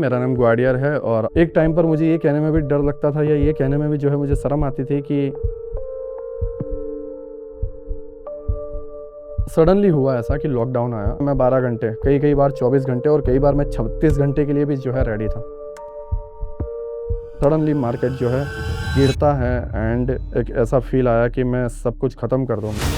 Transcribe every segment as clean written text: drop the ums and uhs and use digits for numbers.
मेरा नाम ग्वाडियर है और एक टाइम पर मुझे ये कहने में भी डर लगता था या ये कहने में भी जो है मुझे शर्म आती थी कि सडनली हुआ ऐसा कि लॉकडाउन आया। मैं 12 घंटे, कई बार 24 घंटे और कई बार मैं 36 घंटे के लिए भी जो है रेडी था। सडनली मार्केट जो है गिरता है एंड एक ऐसा फील आया कि मैं सब कुछ ख़त्म कर दूँगा।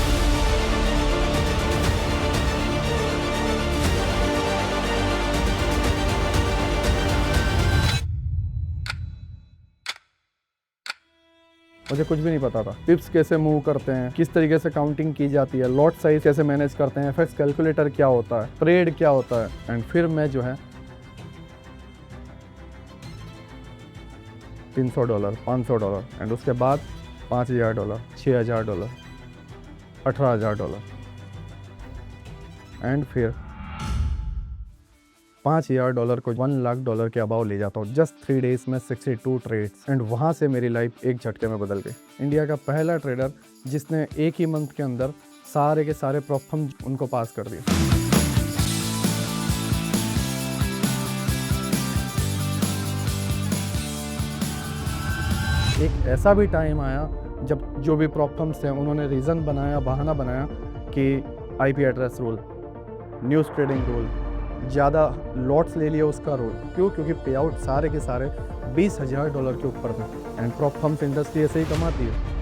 मुझे कुछ भी नहीं पता था पिप्स कैसे मूव करते हैं, किस तरीके से काउंटिंग की जाती है, लॉट साइज कैसे मैनेज करते हैं, एफएक्स कैलकुलेटर क्या होता है, ट्रेड क्या होता है। एंड फिर मैं जो है $300, $500 एंड उसके बाद $5000, $6000, $18000 एंड फिर $5000 को $1,00,000 के अबाव ले जाता हूँ। जस्ट 3 डेज में 62 ट्रेड्स एंड वहाँ से मेरी लाइफ एक झटके में बदल गई। इंडिया का पहला ट्रेडर जिसने एक ही मंथ के अंदर सारे के सारे प्रॉफिट उनको पास कर दिए। एक ऐसा भी टाइम आया जब जो भी प्रॉब्लम्स थे उन्होंने रीज़न बनाया, बहाना बनाया कि IP address rule, news trading rule, ज़्यादा लॉट्स ले लिया उसका रूल। क्यों? क्योंकि पे आउट सारे के सारे $20,000 के ऊपर थे एंड प्रॉब्लम्स इंडस्ट्री ऐसे ही कमाती है।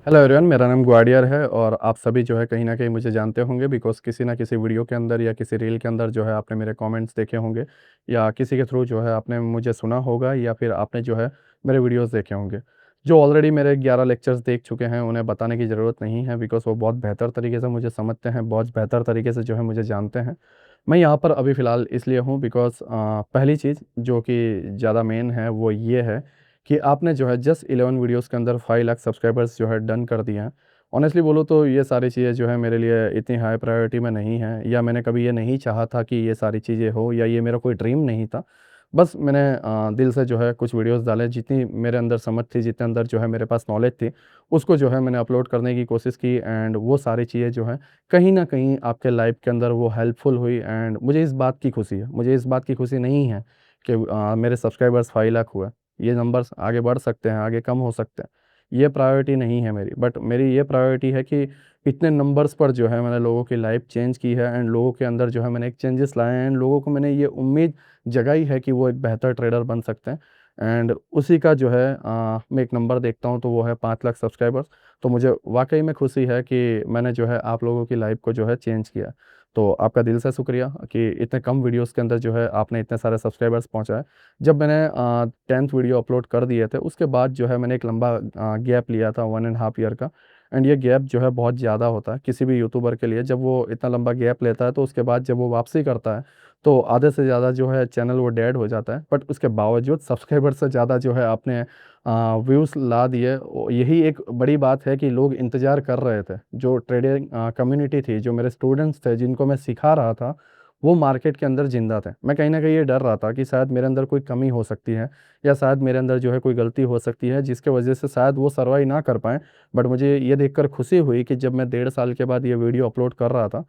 हेलो एवरीवन, मेरा नाम ग्वाडियर है और आप सभी जो है कहीं ना कहीं मुझे जानते होंगे बिकॉज किसी ना किसी वीडियो के अंदर या किसी रील के अंदर जो है आपने मेरे कमेंट्स देखे होंगे या किसी के थ्रू जो है आपने मुझे सुना होगा या फिर आपने जो है मेरे वीडियोस देखे होंगे। जो ऑलरेडी मेरे 11 लेक्चर्स देख चुके हैं उन्हें बताने की ज़रूरत नहीं है बिकॉज वो बहुत बेहतर तरीके से मुझे समझते हैं, बहुत बेहतर तरीके से जो है मुझे जानते हैं। मैं यहाँ पर अभी फ़िलहाल इसलिए हूँ बिकॉज पहली चीज़ जो कि ज़्यादा मेन है वो ये है कि आपने जो है जस्ट 11 वीडियोस के अंदर 5 लाख सब्सक्राइबर्स जो है डन कर दिए हैं। ऑनेस्टली बोलो तो ये सारी चीज़ें जो है मेरे लिए इतनी हाई प्रायोरिटी में नहीं है या मैंने कभी ये नहीं चाहा था कि ये सारी चीज़ें हो या ये मेरा कोई ड्रीम नहीं था। बस मैंने दिल से जो है कुछ वीडियोस डाले, जितनी मेरे अंदर समझ थी, जितने अंदर जो है मेरे पास नॉलेज थी, उसको जो है मैंने अपलोड करने की कोशिश की एंड वो सारी चीज़ें जो हैं कहीं न कहीं आपके लाइफ के अंदर वो हेल्पफुल हुई एंड मुझे इस बात की खुशी है। मुझे इस बात की खुशी नहीं है कि मेरे सब्सक्राइबर्स 5 लाख हुए। ये नंबर्स आगे बढ़ सकते हैं, आगे कम हो सकते हैं। ये प्रायोरिटी नहीं है मेरी, बट मेरी ये प्रायोरिटी है कि इतने नंबर्स पर जो है मैंने लोगों की लाइफ चेंज की है एंड लोगों के अंदर जो है मैंने एक चेंजेस लाए हैं एंड लोगों को मैंने ये उम्मीद जगाई है कि वो एक बेहतर ट्रेडर बन सकते हैं। एंड उसी का जो है मैं एक नंबर देखता हूँ तो वो है 5 लाख सब्सक्राइबर्स। तो मुझे वाक़ई में खुशी है कि मैंने जो है आप लोगों की लाइफ को जो है चेंज किया। तो आपका दिल से शुक्रिया कि इतने कम वीडियोज़ के अंदर जो है आपने इतने सारे सब्सक्राइबर्स पहुँचाए। जब मैंने 10th वीडियो अपलोड कर दिए थे उसके बाद जो है मैंने एक लंबा गैप लिया था 1.5 ईयर का एंड ये गैप जो है बहुत ज़्यादा होता है किसी भी यूट्यूबर के लिए। जब वो इतना लंबा गैप लेता है तो उसके बाद जब वो वापसी करता है तो आधे से ज़्यादा जो है चैनल वो डेड हो जाता है। बट उसके बावजूद सब्सक्राइबर से ज़्यादा जो है आपने व्यूज़ ला दिए। यही एक बड़ी बात है कि लोग इंतज़ार कर रहे थे। जो ट्रेडिंग कम्युनिटी थी, जो मेरे स्टूडेंट्स थे जिनको मैं सिखा रहा था, वो मार्केट के अंदर ज़िंदा थे। मैं कहीं न कहीं ये डर रहा था कि शायद मेरे अंदर कोई कमी हो सकती है या शायद मेरे अंदर जो है कोई गलती हो सकती है जिसके वजह से शायद वो सर्वाइव ना कर पाएँ। बट मुझे ये देखकर खुशी हुई कि जब मैं 1.5 साल के बाद ये वीडियो अपलोड कर रहा था,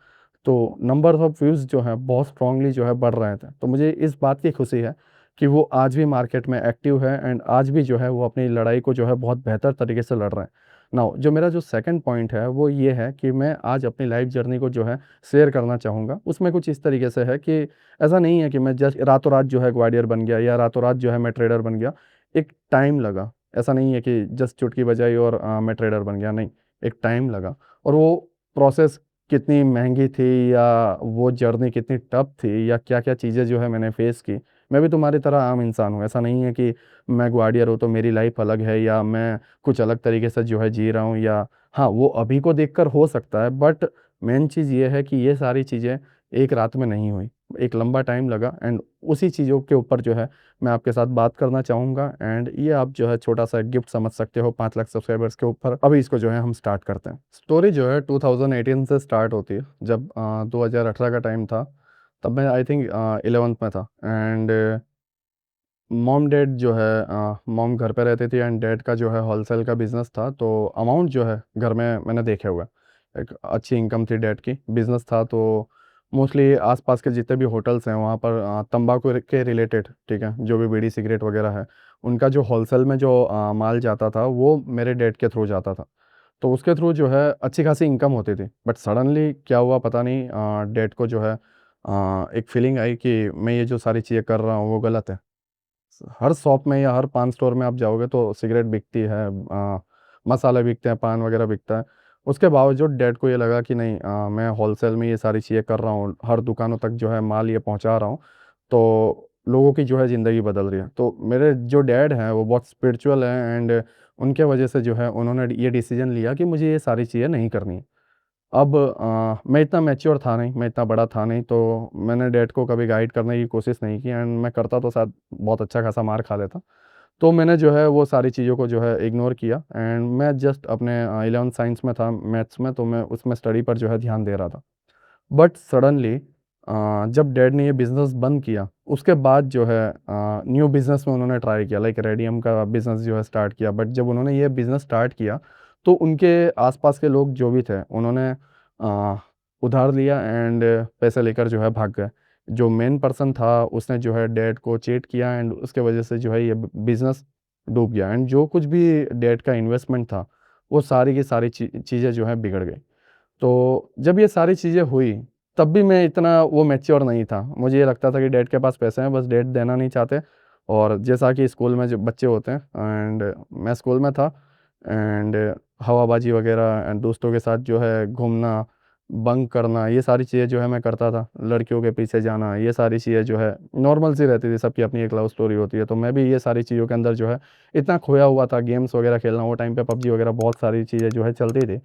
तो नंबर ऑफ व्यूज़ जो हैं बहुत स्ट्रॉन्गली जो है बढ़ रहे थे। तो मुझे इस बात की खुशी है कि वो आज भी मार्केट में एक्टिव है एंड आज भी जो है वो अपनी लड़ाई को जो है बहुत बेहतर तरीके से लड़ रहे हैं। नाउ जो मेरा जो सेकंड पॉइंट है वो ये है कि मैं आज अपनी लाइफ़ जर्नी को जो है शेयर करना चाहूँगा। उसमें कुछ इस तरीके से है कि ऐसा नहीं है कि मैं जस्ट रातों-रात जो है ग्वाडियर बन गया या रातों-रात जो है मैं ट्रेडर बन गया। एक टाइम लगा। ऐसा नहीं है कि जस्ट चुटकी बजाई और मैं ट्रेडर बन गया, नहीं। एक टाइम लगा और वो प्रोसेस कितनी महँगी थी या वो जर्नी कितनी टफ़ थी या क्या-क्या चीज़ें जो है मैंने फ़ेस की। मैं भी तुम्हारी तरह आम इंसान हूँ। ऐसा नहीं है कि मैं ग्वाडियर हूँ तो मेरी लाइफ़ अलग है या मैं कुछ अलग तरीके से जो है जी रहा हूँ या हाँ, वो अभी को देखकर हो सकता है बट मेन चीज़ ये है कि ये सारी चीज़ें एक रात में नहीं हुई। एक लंबा टाइम लगा एंड उसी चीज़ों के ऊपर जो है मैं आपके साथ बात करना चाहूँगा एंड ये आप जो है छोटा-सा गिफ्ट समझ सकते हो 5 लाख सब्सक्राइबर्स के ऊपर। अभी इसको जो है हम स्टार्ट करते हैं। स्टोरी जो है 2018 से स्टार्ट होती है। जब 2018 का टाइम था, तब मैं आई थिंक 11th में था एंड मॉम-डैड जो है मॉम घर पे रहती थी एंड डैड का जो है होलसेल का बिज़नेस था, तो अमाउंट जो है घर में मैंने देखे हुए हैं। एक अच्छी इनकम थी डैड की, बिज़नेस था। तो मोस्टली आसपास के जितने भी होटल्स हैं वहाँ पर तंबाकू के रिलेटेड, ठीक है, जो भी बीड़ी सिगरेट वगैरह है, उनका जो होलसेल में जो माल जाता था वो मेरे डैड के थ्रू जाता था। तो उसके थ्रू जो है अच्छी खासी इनकम होती थी। बट सडनली क्या हुआ पता नहीं, डैड को जो है एक फीलिंग आई कि मैं ये जो सारी चीज़ें कर रहा हूँ वो गलत है। हर शॉप में या हर पान स्टोर में आप जाओगे तो सिगरेट बिकती है, मसाले बिकते हैं, पान वगैरह बिकता है। उसके बावजूद डैड को ये लगा कि नहीं, मैं होलसेल में ये सारी चीज़ें कर रहा हूँ, हर दुकानों तक जो है माल ये पहुँचा रहा हूँ, तो लोगों की जो है ज़िंदगी बदल रही है। तो मेरे जो डैड हैं वो बहुत स्पिरिचुअल हैं, एंड उनके वजह से जो है उन्होंने ये डिसीजन लिया कि मुझे ये सारी चीज़ें नहीं करनी है। अब मैं इतना मैच्योर था नहीं, मैं इतना बड़ा था नहीं, तो मैंने डैड को कभी गाइड करने की कोशिश नहीं की, एंड मैं करता तो शायद बहुत अच्छा खासा मार खा लेता। तो मैंने जो है वो सारी चीज़ों को जो है इग्नोर किया, एंड मैं जस्ट अपने 11th साइंस में था, मैथ्स में, तो मैं उसमें स्टडी पर जो है ध्यान दे रहा था। बट सडनली जब डैड ने ये बिज़नेस बंद किया, उसके बाद जो है न्यू बिज़नेस में उन्होंने ट्राई किया, लाइक रेडियम का बिज़नेस जो है स्टार्ट किया। बट जब उन्होंने ये बिज़नेस स्टार्ट किया, तो उनके आसपास के लोग जो भी थे उन्होंने अ, उधार लिया एंड पैसे लेकर जो है भाग गए। जो मेन पर्सन था उसने जो है डैड को चीट किया, एंड उसके वजह से जो है ये बिज़नेस डूब गया, एंड जो कुछ भी डैड का इन्वेस्टमेंट था वो सारी की सारी चीज़ें जो है बिगड़ गई। तो जब ये सारी चीज़ें हुई, तब भी मैं इतना वो मैच्योर नहीं था। मुझे ये लगता था कि डैड के पास पैसे हैं, बस डैड देना नहीं चाहते। और जैसा कि स्कूल में जो बच्चे होते हैं, एंड मैं स्कूल में था, एंड हवाबाजी वगैरह एंड दोस्तों के साथ जो है घूमना, बंक करना, ये सारी चीज़ें जो है मैं करता था। लड़कियों के पीछे जाना, ये सारी चीज़ें जो है नॉर्मल सी रहती थी, सबकी अपनी एक लव स्टोरी होती है। तो मैं भी ये सारी चीज़ों के अंदर जो है इतना खोया हुआ था, गेम्स वगैरह खेलना, वो टाइम पे पबजी वगैरह बहुत सारी चीज़ें जो है चलती थी।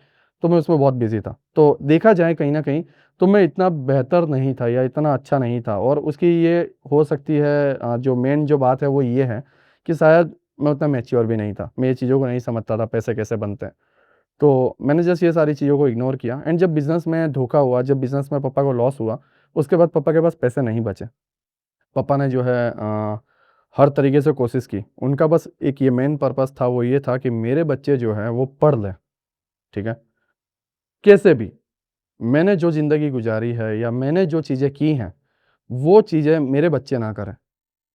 तो मैं उसमें बहुत बिज़ी था। तो देखा जाए कहीं न कहीं, तो मैं इतना बेहतर नहीं था या इतना अच्छा नहीं था, और उसकी ये हो सकती है जो मेन जो बात है वो ये है कि शायद मैं उतना मैच्योर भी नहीं था। मैं ये चीज़ों को नहीं समझता था पैसे कैसे बनते हैं। तो मैंने जस्ट ये सारी चीज़ों को इग्नोर किया, एंड जब बिज़नेस में धोखा हुआ, जब बिज़नेस में पापा को लॉस हुआ, उसके बाद पापा के पास पैसे नहीं बचे। पापा ने जो है हर तरीके से कोशिश की। उनका बस एक ये मेन पर्पज़ था, वो ये था कि मेरे बच्चे जो हैं वो पढ़ लें, ठीक है? कैसे भी। मैंने जो ज़िंदगी गुज़ारी है या मैंने जो चीज़ें की हैं, वो चीज़ें मेरे बच्चे ना करें।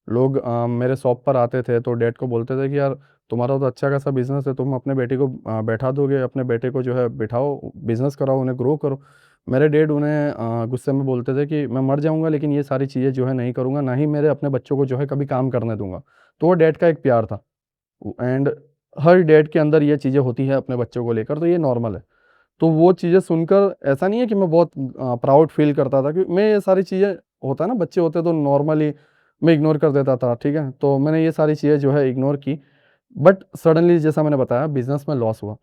लोग मेरे शॉप पर आते थे तो डैड को बोलते थे कि यार तुम्हारा तो अच्छा खासा बिज़नेस है, तुम अपने बेटे को बैठा दोगे, अपने बेटे को जो है बिठाओ, बिज़नेस कराओ, उन्हें ग्रो करो। मेरे डैड उन्हें गुस्से में बोलते थे कि मैं मर जाऊँगा लेकिन ये सारी चीज़ें जो है नहीं करूँगा, ना ही मेरे अपने बच्चों को जो है कभी काम करने दूँगा। तो वो डैड का एक प्यार था, एंड हर डैड के अंदर ये चीज़ें होती हैं अपने बच्चों को लेकर, तो ये नॉर्मल है। तो वो चीज़ें सुनकर ऐसा नहीं है कि मैं बहुत प्राउड फ़ील करता था कि मैं ये सारी चीज़ें, होता है ना बच्चे होते हैं तो नॉर्मली मैं इग्नोर कर देता था, ठीक है? तो मैंने ये सारी चीज़ें जो है इग्नोर की। बट सडनली जैसा मैंने बताया बिज़नेस में लॉस हुआ,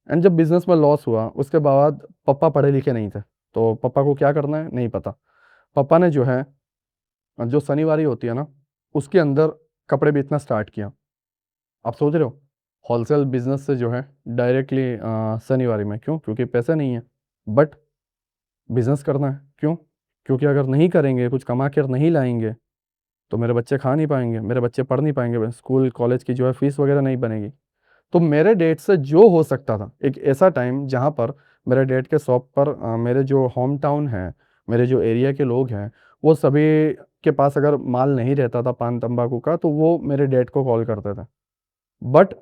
एंड जब बिज़नेस में लॉस हुआ उसके बाद पापा पढ़े-लिखे नहीं थे, तो पापा को क्या करना है नहीं पता। पापा ने जो है जो शनिवारी होती है ना, उसके अंदर कपड़े बेचना स्टार्ट किया। आप सोच रहे हो? होलसेल बिज़नेस से जो है डायरेक्टली शनिवारी में, क्यों? क्योंकि पैसे नहीं है। बट बिज़नेस करना है, क्यों? क्योंकि अगर नहीं करेंगे, कुछ कमा कर नहीं लाएँगे, तो मेरे बच्चे खा नहीं पाएँगे, मेरे बच्चे पढ़ नहीं पाएँगे, स्कूल, कॉलेज की जो है फ़ीस वगैरह नहीं बनेगी। तो मेरे डैड से जो हो सकता था, एक ऐसा टाइम जहाँ पर मेरे डैड के शॉप पर मेरे जो होम टाउन है, मेरे जो एरिया के लोग हैं, वो सभी के पास अगर माल नहीं रहता था पान तम्बाकू का, तो वो मेरे डैड को कॉल करते थे। बट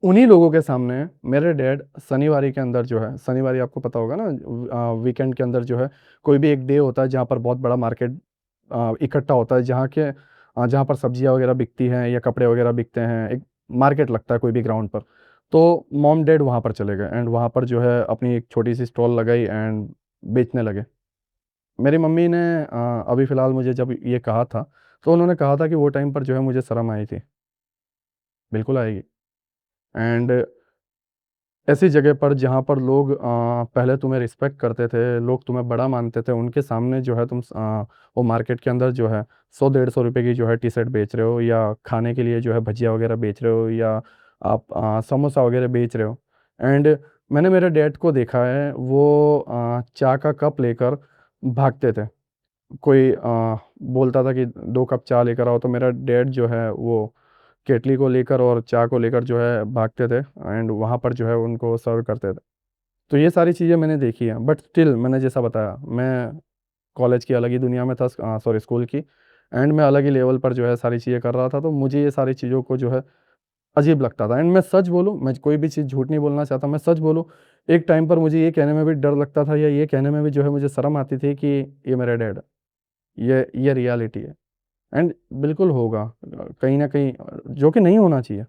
उन्हीं लोगों के सामने मेरे डैड शनिवारी के अंदर जो है, शनिवारी आपको पता होगा ना, वीकेंड के अंदर जो है कोई भी एक डे होता है जहाँ पर बहुत बड़ा मार्केट इकट्ठा होता है, जहाँ पर सब्जियाँ वगैरह बिकती हैं या कपड़े वगैरह बिकते हैं, एक मार्केट लगता है कोई भी ग्राउंड पर। तो मॉम डैड वहाँ पर चले गए, एंड वहाँ पर जो है अपनी एक छोटी सी स्टॉल लगाई एंड बेचने लगे। मेरी मम्मी ने अभी फ़िलहाल मुझे जब ये कहा था, तो उन्होंने कहा था कि वो टाइम पर जो है मुझे शर्म आई थी। बिल्कुल आएगी। एंड ऐसी जगह पर जहाँ पर लोग पहले तुम्हें रिस्पेक्ट करते थे, लोग तुम्हें बड़ा मानते थे, उनके सामने जो है वो मार्केट के अंदर जो है 100 डेढ़ सौ रुपए की जो है टी-शर्ट बेच रहे हो, या खाने के लिए जो है भजिया वगैरह बेच रहे हो, या आप समोसा वगैरह बेच रहे हो। एंड मैंने मेरे डैड को देखा है, वो चाय का कप लेकर भागते थे। कोई बोलता था कि 2 कप चाय लेकर आओ, तो मेरा डैड जो है वो केतली को लेकर और चाय को लेकर जो है भागते थे, एंड वहाँ पर जो है उनको सर्व करते थे। तो ये सारी चीज़ें मैंने देखी हैं, बट स्टिल मैंने जैसा बताया, मैं कॉलेज की अलग ही दुनिया में था, सॉरी स्कूल की, एंड मैं अलग ही लेवल पर जो है सारी चीज़ें कर रहा था, तो मुझे ये सारी चीज़ों को जो है अजीब लगता था। एंड मैं सच बोलूँ, मैं कोई भी चीज़ झूठ नहीं बोलना चाहता, मैं सच बोलूँ, एक टाइम पर मुझे ये कहने में भी डर लगता था या ये कहने में भी जो है मुझे शर्म आती थी कि ये मेरा डैड है, ये रियलिटी है। एंड बिल्कुल होगा कहीं न कहीं, जो कि नहीं होना चाहिए।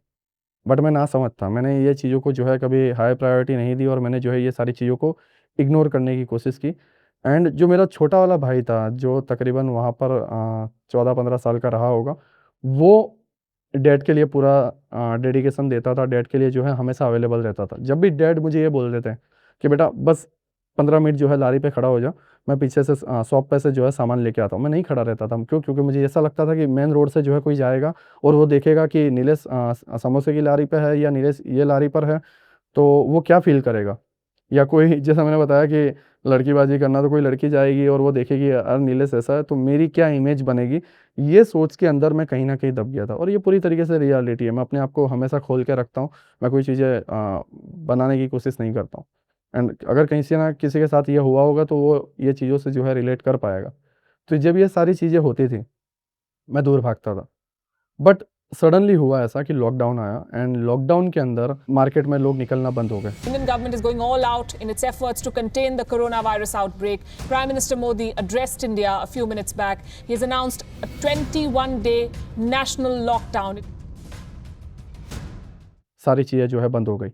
बट मैं नासमझ था। मैंने ये चीज़ों को जो है कभी हाई प्रायोरिटी नहीं दी और मैंने जो है ये सारी चीज़ों को इग्नोर करने की कोशिश की। एंड जो मेरा छोटा वाला भाई था, जो तकरीबन वहाँ पर 14-15 साल का रहा होगा, वो डैड के लिए पूरा डेडिकेशन देता था, डैड के लिए जो है हमेशा अवेलेबल रहता था। जब भी डैड मुझे ये बोल देते हैं कि बेटा बस 15 मिनट जो है लारी पे खड़ा हो जा, मैं पीछे से शॉप पे से जो है सामान लेके आता हूँ। मैं नहीं खड़ा रहता था। क्यों? क्योंकि मुझे ऐसा लगता था कि मेन रोड से जो है कोई जाएगा और वो देखेगा कि नीलेश समोसे की लारी पे है या नीलेश ये लारी पर है, तो वो क्या फ़ील करेगा? या कोई जैसा मैंने बताया कि लड़कीबाज़ी करना, तो कोई लड़की जाएगी और वो देखेगी यार नीलेश ऐसा है, तो मेरी क्या इमेज बनेगी? ये सोच के अंदर मैं कहीं न कहीं दब गया था और ये पूरी तरीके से रियलिटी है। मैं अपने आप को हमेशा खोल के रखता हूँ। मैं कोई चीज़ें बनाने की कोशिश नहीं करता हूँ। एंड अगर कहीं से ना किसी के साथ ये हुआ होगा तो वो ये चीज़ों से जो है रिलेट कर पाएगा। तो जब ये सारी चीज़ें होती थी, मैं दूर भागता था। बट सडनली हुआ ऐसा कि लॉकडाउन आया एंड लॉकडाउन के अंदर मार्केट में लोग निकलना बंद हो गए। Indian government is going all out in its efforts to contain the coronavirus outbreak. Prime Minister Modi addressed India a few minutes back. He has announced a 21-day national lockdown. सारी चीज़ें जो है बंद हो गई।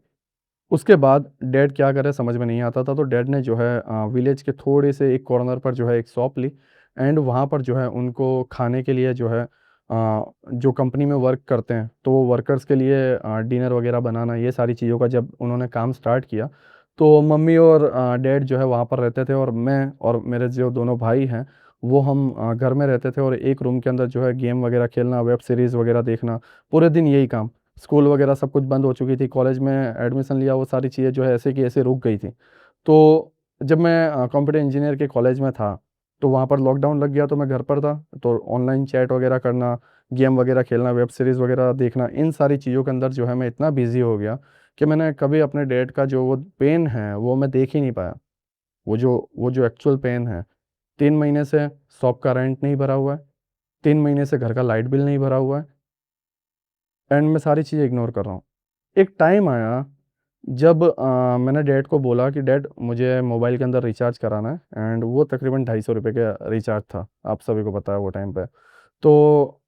उसके बाद डैड क्या करे समझ में नहीं आता था, तो डैड ने जो है विलेज के थोड़े से एक कॉर्नर पर जो है एक शॉप ली एंड वहाँ पर जो है उनको खाने के लिए जो है जो कंपनी में वर्क करते हैं, तो वो वर्कर्स के लिए डिनर वगैरह बनाना, ये सारी चीज़ों का जब उन्होंने काम स्टार्ट किया, तो मम्मी और डैड जो है वहाँ पर रहते थे और मैं और मेरे जो दोनों भाई हैं, वो हम घर में रहते थे और एक रूम के अंदर जो है गेम वगैरह खेलना, वेब सीरीज़ वगैरह देखना, पूरे दिन यही काम। स्कूल वगैरह सब कुछ बंद हो चुकी थी, कॉलेज में एडमिशन लिया, वो सारी चीज़ें जो है ऐसे की ऐसे रुक गई थी। तो जब मैं कंप्यूटर इंजीनियर के कॉलेज में था, तो वहाँ पर लॉकडाउन लग गया, तो मैं घर पर था, तो ऑनलाइन चैट वगैरह करना, गेम वगैरह खेलना, वेब सीरीज़ वगैरह देखना, इन सारी चीज़ों के अंदर जो है मैं इतना बिज़ी हो गया कि मैंने कभी अपने डैड का जो वो पेन है, वो मैं देख ही नहीं पाया। वो जो एक्चुअल पेन है, 3 महीने से शॉप का रेंट नहीं भरा हुआ है, 3 महीने से घर का लाइट बिल नहीं भरा हुआ है एंड मैं सारी चीज़ें इग्नोर कर रहा हूँ। एक टाइम आया जब मैंने डैड को बोला कि डैड मुझे मोबाइल के अंदर रिचार्ज कराना है एंड वो तकरीबन ₹250 का रिचार्ज था, आप सभी को पता है वो टाइम पे। तो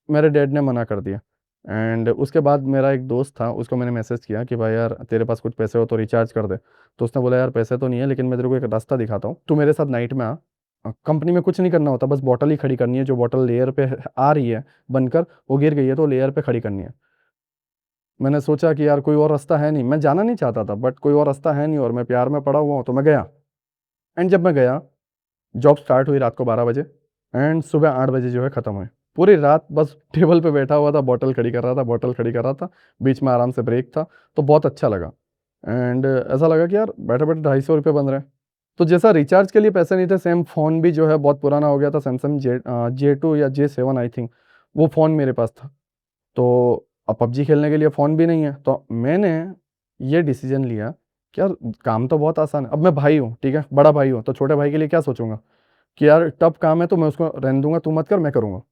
मेरे डैड ने मना कर दिया एंड उसके बाद मेरा एक दोस्त था, उसको मैंने मैसेज किया कि भाई यार तेरे पास कुछ पैसे हो तो रिचार्ज कर दे। तो उसने बोला यार पैसे तो नहीं है लेकिन मैं तेरे को एक रास्ता दिखाता हूँ, तू मेरे साथ नाइट में आ। कंपनी में कुछ नहीं करना होता, बस बॉटल ही खड़ी करनी है, जो बॉटल लेयर पे आ रही है बनकर, वो गिर गई है तो लेयर पे खड़ी करनी है। मैंने सोचा कि यार कोई और रास्ता है नहीं, मैं जाना नहीं चाहता था बट कोई और रास्ता है नहीं और मैं प्यार में पड़ा हुआ हूँ, तो मैं गया। एंड जब मैं गया, जॉब स्टार्ट हुई रात को 12 बजे एंड सुबह 8 बजे जो है ख़त्म हुई। पूरी रात बस टेबल पे बैठा हुआ था, बॉटल खड़ी कर रहा था, बॉटल खड़ी कर रहा था, बीच में आराम से ब्रेक था, तो बहुत अच्छा लगा। एंड ऐसा लगा कि यार बैठे-बैठे ₹250 बन रहे हैं। तो जैसा रिचार्ज के लिए पैसे नहीं थे, सेम फ़ोन भी जो है बहुत पुराना हो गया था, सैमसंग J2 या J7 आई थिंक, वो फ़ोन मेरे पास था। तो अब पबजी खेलने के लिए फ़ोन भी नहीं है, तो मैंने ये डिसीज़न लिया कि यार काम तो बहुत आसान है। अब मैं भाई हूँ, ठीक है? बड़ा भाई हूँ, तो छोटे भाई के लिए क्या सोचूँगा कि यार टफ़ काम है तो मैं उसको रहने दूँगा, तू मत कर मैं करूँगा।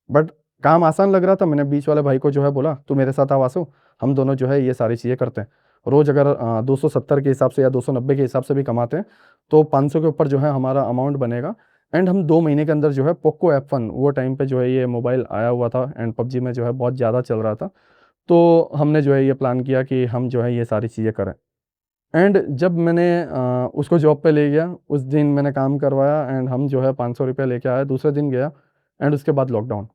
बट काम आसान लग रहा था, मैंने बीच वाले भाई को जो है बोला, "तू मेरे साथ आ वासु, हम दोनों जो है ये सारी चीज़ें करते हैं।" रोज़ अगर 270 के हिसाब से या 290 के हिसाब से भी कमाते हैं, तो 500 के ऊपर जो है हमारा अमाउंट बनेगा एंड हम 2 महीने के अंदर जो है पोको F1 वो टाइम पे जो है ये मोबाइल आया हुआ था एंड पबजी में जो है बहुत ज़्यादा चल रहा था। तो हमने जो है ये प्लान किया कि हम जो है ये सारी चीज़ें करें। एंड जब मैंने उसको जॉब पे ले गया, उस दिन मैंने काम करवाया एंड हम जो है ₹500 लेके आए, दूसरे दिन गया एंड उसके बाद लॉकडाउन।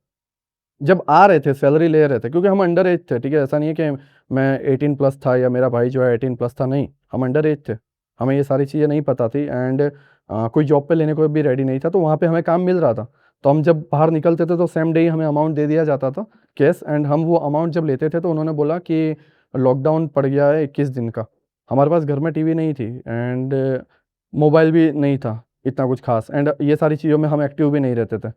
जब आ रहे थे, सैलरी ले रहे थे क्योंकि हम अंडर एज थे, ठीक है? ऐसा नहीं है कि मैं 18 प्लस था या मेरा भाई जो है 18 प्लस था, नहीं, हम अंडर एज थे। हमें ये सारी चीज़ें नहीं पता थी एंड कोई जॉब पे लेने को भी रेडी नहीं था, तो वहाँ पे हमें काम मिल रहा था। तो हम जब बाहर निकलते थे तो सेम डे ही हमें अमाउंट दे दिया जाता था कैश एंड हम वो अमाउंट जब लेते थे तो उन्होंने बोला कि लॉकडाउन पड़ गया है 21 दिन का। हमारे पास घर में टीवी नहीं थी एंड मोबाइल भी नहीं था इतना कुछ ख़ास एंड ये सारी चीज़ों में हम एक्टिव भी नहीं रहते थे।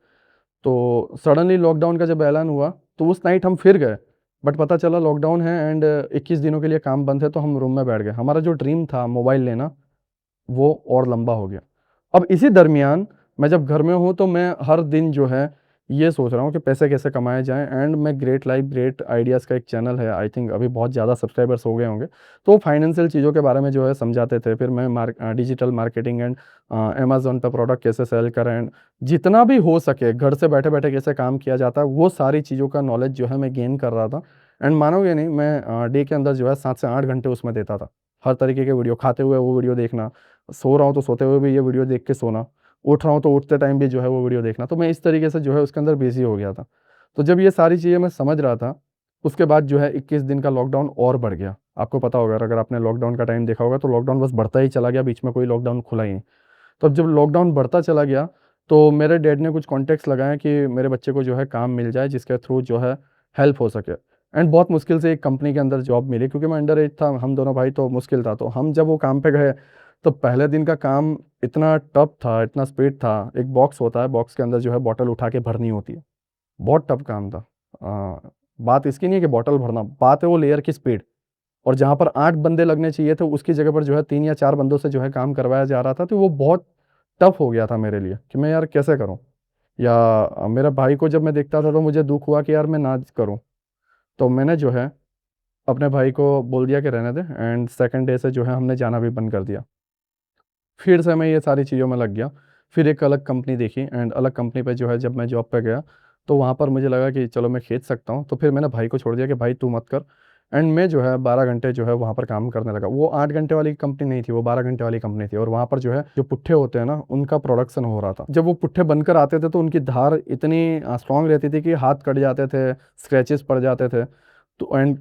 तो सडनली लॉकडाउन का जब ऐलान हुआ, तो उस नाइट हम फिर गए बट पता चला लॉकडाउन है एंड 21 दिनों के लिए काम बंद है, तो हम रूम में बैठ गए। हमारा जो ड्रीम था मोबाइल लेना, वो और लंबा हो गया। अब इसी दरमियान मैं जब घर में हूँ तो मैं हर दिन जो है ये सोच रहा हूँ कि पैसे कैसे कमाए जाएँ, एंड मैं ग्रेट लाइफ ग्रेट आइडियाज़ का एक चैनल है, आई थिंक अभी बहुत ज़्यादा सब्सक्राइबर्स हो गए होंगे। तो वो फाइनेंशियल चीज़ों के बारे में जो है समझाते थे। फिर मैं डिजिटल मार्केटिंग एंड अमेज़न पे प्रोडक्ट कैसे सेल करें, एंड जितना भी हो सके घर से बैठे-बैठे कैसे काम किया जाता है, वो सारी चीज़ों का नॉलेज जो है मैं गेन कर रहा था। एंड मानोगे नहीं, मैं डे के अंदर जो है 7 से 8 घंटे उसमें देता था। हर तरीके के वीडियो, खाते हुए वो वीडियो देखना, सो रहा हूँ तो सोते हुए भी ये वीडियो देख के सोना, उठ रहा हूँ तो उठते टाइम भी जो है वो वीडियो देखना। तो मैं इस तरीके से जो है उसके अंदर बिज़ी हो गया था। तो जब ये सारी चीज़ें मैं समझ रहा था, उसके बाद जो है 21 दिन का लॉकडाउन और बढ़ गया। आपको पता होगा, अगर आपने लॉकडाउन का टाइम देखा होगा, तो लॉकडाउन बस बढ़ता ही चला गया, बीच में कोई लॉकडाउन खुला ही नहीं। तो अब जब लॉकडाउन बढ़ता चला गया, तो मेरे डैड ने कुछ कॉन्टेक्ट्स लगाए कि मेरे बच्चे को जो है काम मिल जाए जिसके थ्रू जो है हेल्प हो सके। एंड बहुत मुश्किल से एक कंपनी के अंदर जॉब मिली, क्योंकि मैं अंडर एज था, हम दोनों भाई, तो मुश्किल था। तो हम जब वो काम पे गए, तो पहले दिन का काम इतना टफ था, इतना स्पीड था। एक बॉक्स होता है, बॉक्स के अंदर जो है बॉटल उठा के भरनी होती है। बहुत टफ काम था। बात इसकी नहीं है कि बॉटल भरना, बात है वो लेयर की स्पीड। और जहाँ पर 8 बंदे लगने चाहिए थे, उसकी जगह पर जो है 3 या 4 बंदों से जो है काम करवाया जा रहा था। तो वो बहुत टफ हो गया था मेरे लिए कि मैं यार कैसे करूँ? या मेरे भाई को जब मैं देखता था तो मुझे दुःख हुआ कि यार मैं ना करूँ। तो मैंने जो है अपने भाई को बोल दिया कि रहने दे, एंड सेकंड डे से जो है हमने जाना भी बंद कर दिया। फिर से मैं ये सारी चीज़ों में लग गया। फिर एक अलग कंपनी देखी, एंड अलग कंपनी पे जो है जब मैं जॉब पे गया, तो वहाँ पर मुझे लगा कि चलो मैं खींच सकता हूँ। तो फिर मैंने भाई को छोड़ दिया कि भाई तू मत कर, एंड मैं जो है 12 घंटे जो है वहाँ पर काम करने लगा। वो 8 घंटे वाली कंपनी नहीं थी, वो 12 घंटे वाली कंपनी थी। और वहाँ पर जो है जो पुट्ठे होते हैं ना, उनका प्रोडक्शन हो रहा था। जब वो पुट्ठे बनकर आते थे तो उनकी धार इतनी स्ट्रॉन्ग रहती थी कि हाथ कट जाते थे, स्क्रैचेस पड़ जाते थे। तो एंड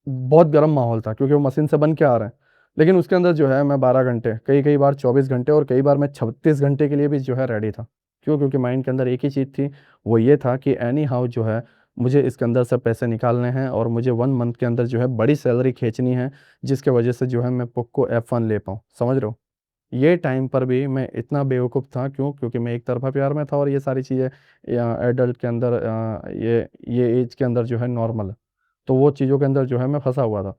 बहुत गर्म माहौल था, क्योंकि वो मशीन से बन के आ रहे हैं। लेकिन उसके अंदर जो है मैं 12 घंटे, कई-कई बार 24 घंटे, और कई बार मैं 36 घंटे के लिए भी जो है रेडी था। क्यों? क्योंकि माइंड के अंदर एक ही चीज़ थी, वो ये था कि एनी हाउ जो है मुझे इसके अंदर से पैसे निकालने हैं, और मुझे 1 मंथ के अंदर जो है बड़ी सैलरी खींचनी है, जिसकी वजह से जो है मैं पोक्को F1 ले पाऊँ। समझ रहे हो? ये टाइम पर भी मैं इतना बेवकूफ़ था, क्यों? क्योंकि मैं एक तरफ़ा प्यार में था, और ये सारी चीज़ें या एडल्ट के अंदर ये ऐज के अंदर जो है नॉर्मल है। तो वो चीज़ों के अंदर जो है मैं फँसा हुआ था।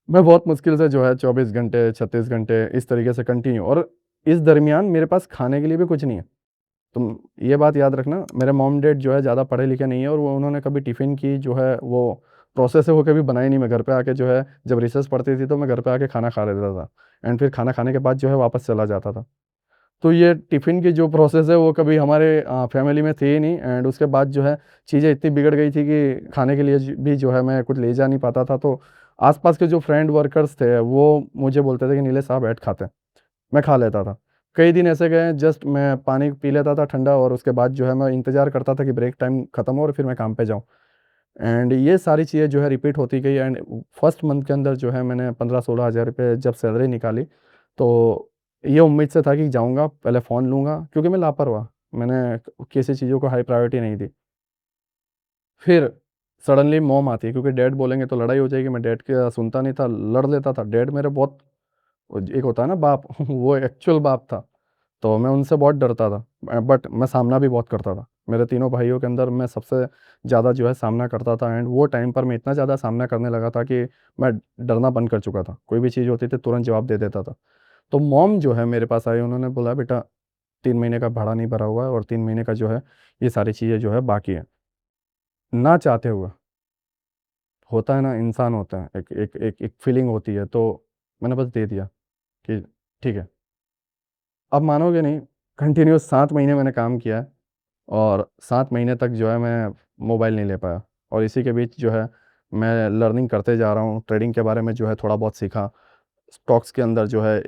मैं बहुत मुश्किल से जो है 24 घंटे, 36 घंटे इस तरीके से कंटिन्यू, और इस दरमियान मेरे पास खाने के लिए भी कुछ नहीं है। तुम ये बात याद रखना, मेरे मॉम-डैड जो है ज़्यादा पढ़े-लिखे नहीं है, और वो उन्होंने कभी टिफ़िन की जो है वो प्रोसेस है वो कभी बनाई नहीं। मैं घर पे आके जो है जब रिसेस पड़ती थी, तो मैं घर पे आके खाना खा लेता था, एंड फिर खाना खाने के बाद जो है वापस चला जाता था। तो ये टिफ़िन की जो प्रोसेस है वो कभी हमारे फैमिली में थी ही नहीं, एंड उसके बाद जो है चीज़ें इतनी बिगड़ गई थी कि खाने के लिए भी जो है मैं कुछ ले जा नहीं पाता था। तो आस-पास के जो फ्रेंड वर्कर्स थे वो मुझे बोलते थे कि नीलेश आ बैठ खाते हैं। मैं खा लेता था। कई दिन ऐसे गए, जस्ट मैं पानी पी लेता था ठंडा, और उसके बाद जो है मैं इंतज़ार करता था कि ब्रेक टाइम खत्म हो और फिर मैं काम पे जाऊँ। एंड ये सारी चीज़ें जो है रिपीट होती गई, एंड फर्स्ट मंथ के अंदर जो है मैंने 15-16 हज़ार रुपए जब सैलरी निकाली, तो ये उम्मीद से था कि जाऊँगा, पहले फ़ोन लूँगा, क्योंकि मैं लापरवाह, मैंने किसी चीज़ों को हाई प्रायोरिटी नहीं दी। फिर सडनली मॉम आती है, क्योंकि डैड बोलेंगे तो लड़ाई हो जाएगी, मैं डैड का सुनता नहीं था, लड़ लेता था। डैड मेरे बहुत, एक होता है ना बाप वो एक्चुअल बाप था। तो मैं उनसे बहुत डरता था, बट मैं सामना भी बहुत करता था। मेरे तीनों भाइयों के अंदर मैं सबसे ज़्यादा जो है सामना करता था, एंड वो टाइम पर मैं इतना ज़्यादा सामना करने लगा था कि मैं डरना बंद कर चुका था। कोई भी चीज़ होती थी तुरंत जवाब दे देता था। तो मॉम जो है मेरे पास आई, उन्होंने बोला बेटा 3 महीने का भाड़ा नहीं भरा हुआ है, और 3 महीने का जो है ये सारी चीज़ें जो है बाकी हैं। ना चाहते हुए, होता है ना, इंसान होता है, एक फीलिंग होती है, तो मैंने बस दे दिया कि ठीक है। अब मानोगे नहीं, कंटिन्यूअस 7 महीने मैंने काम किया है, और 7 महीने तक जो है मैं मोबाइल नहीं ले पाया, और इसी के बीच जो है मैं लर्निंग करते जा रहा हूँ, ट्रेडिंग के बारे में जो है थोड़ा बहुत सीखा। स्टॉक्स के अंदर जो है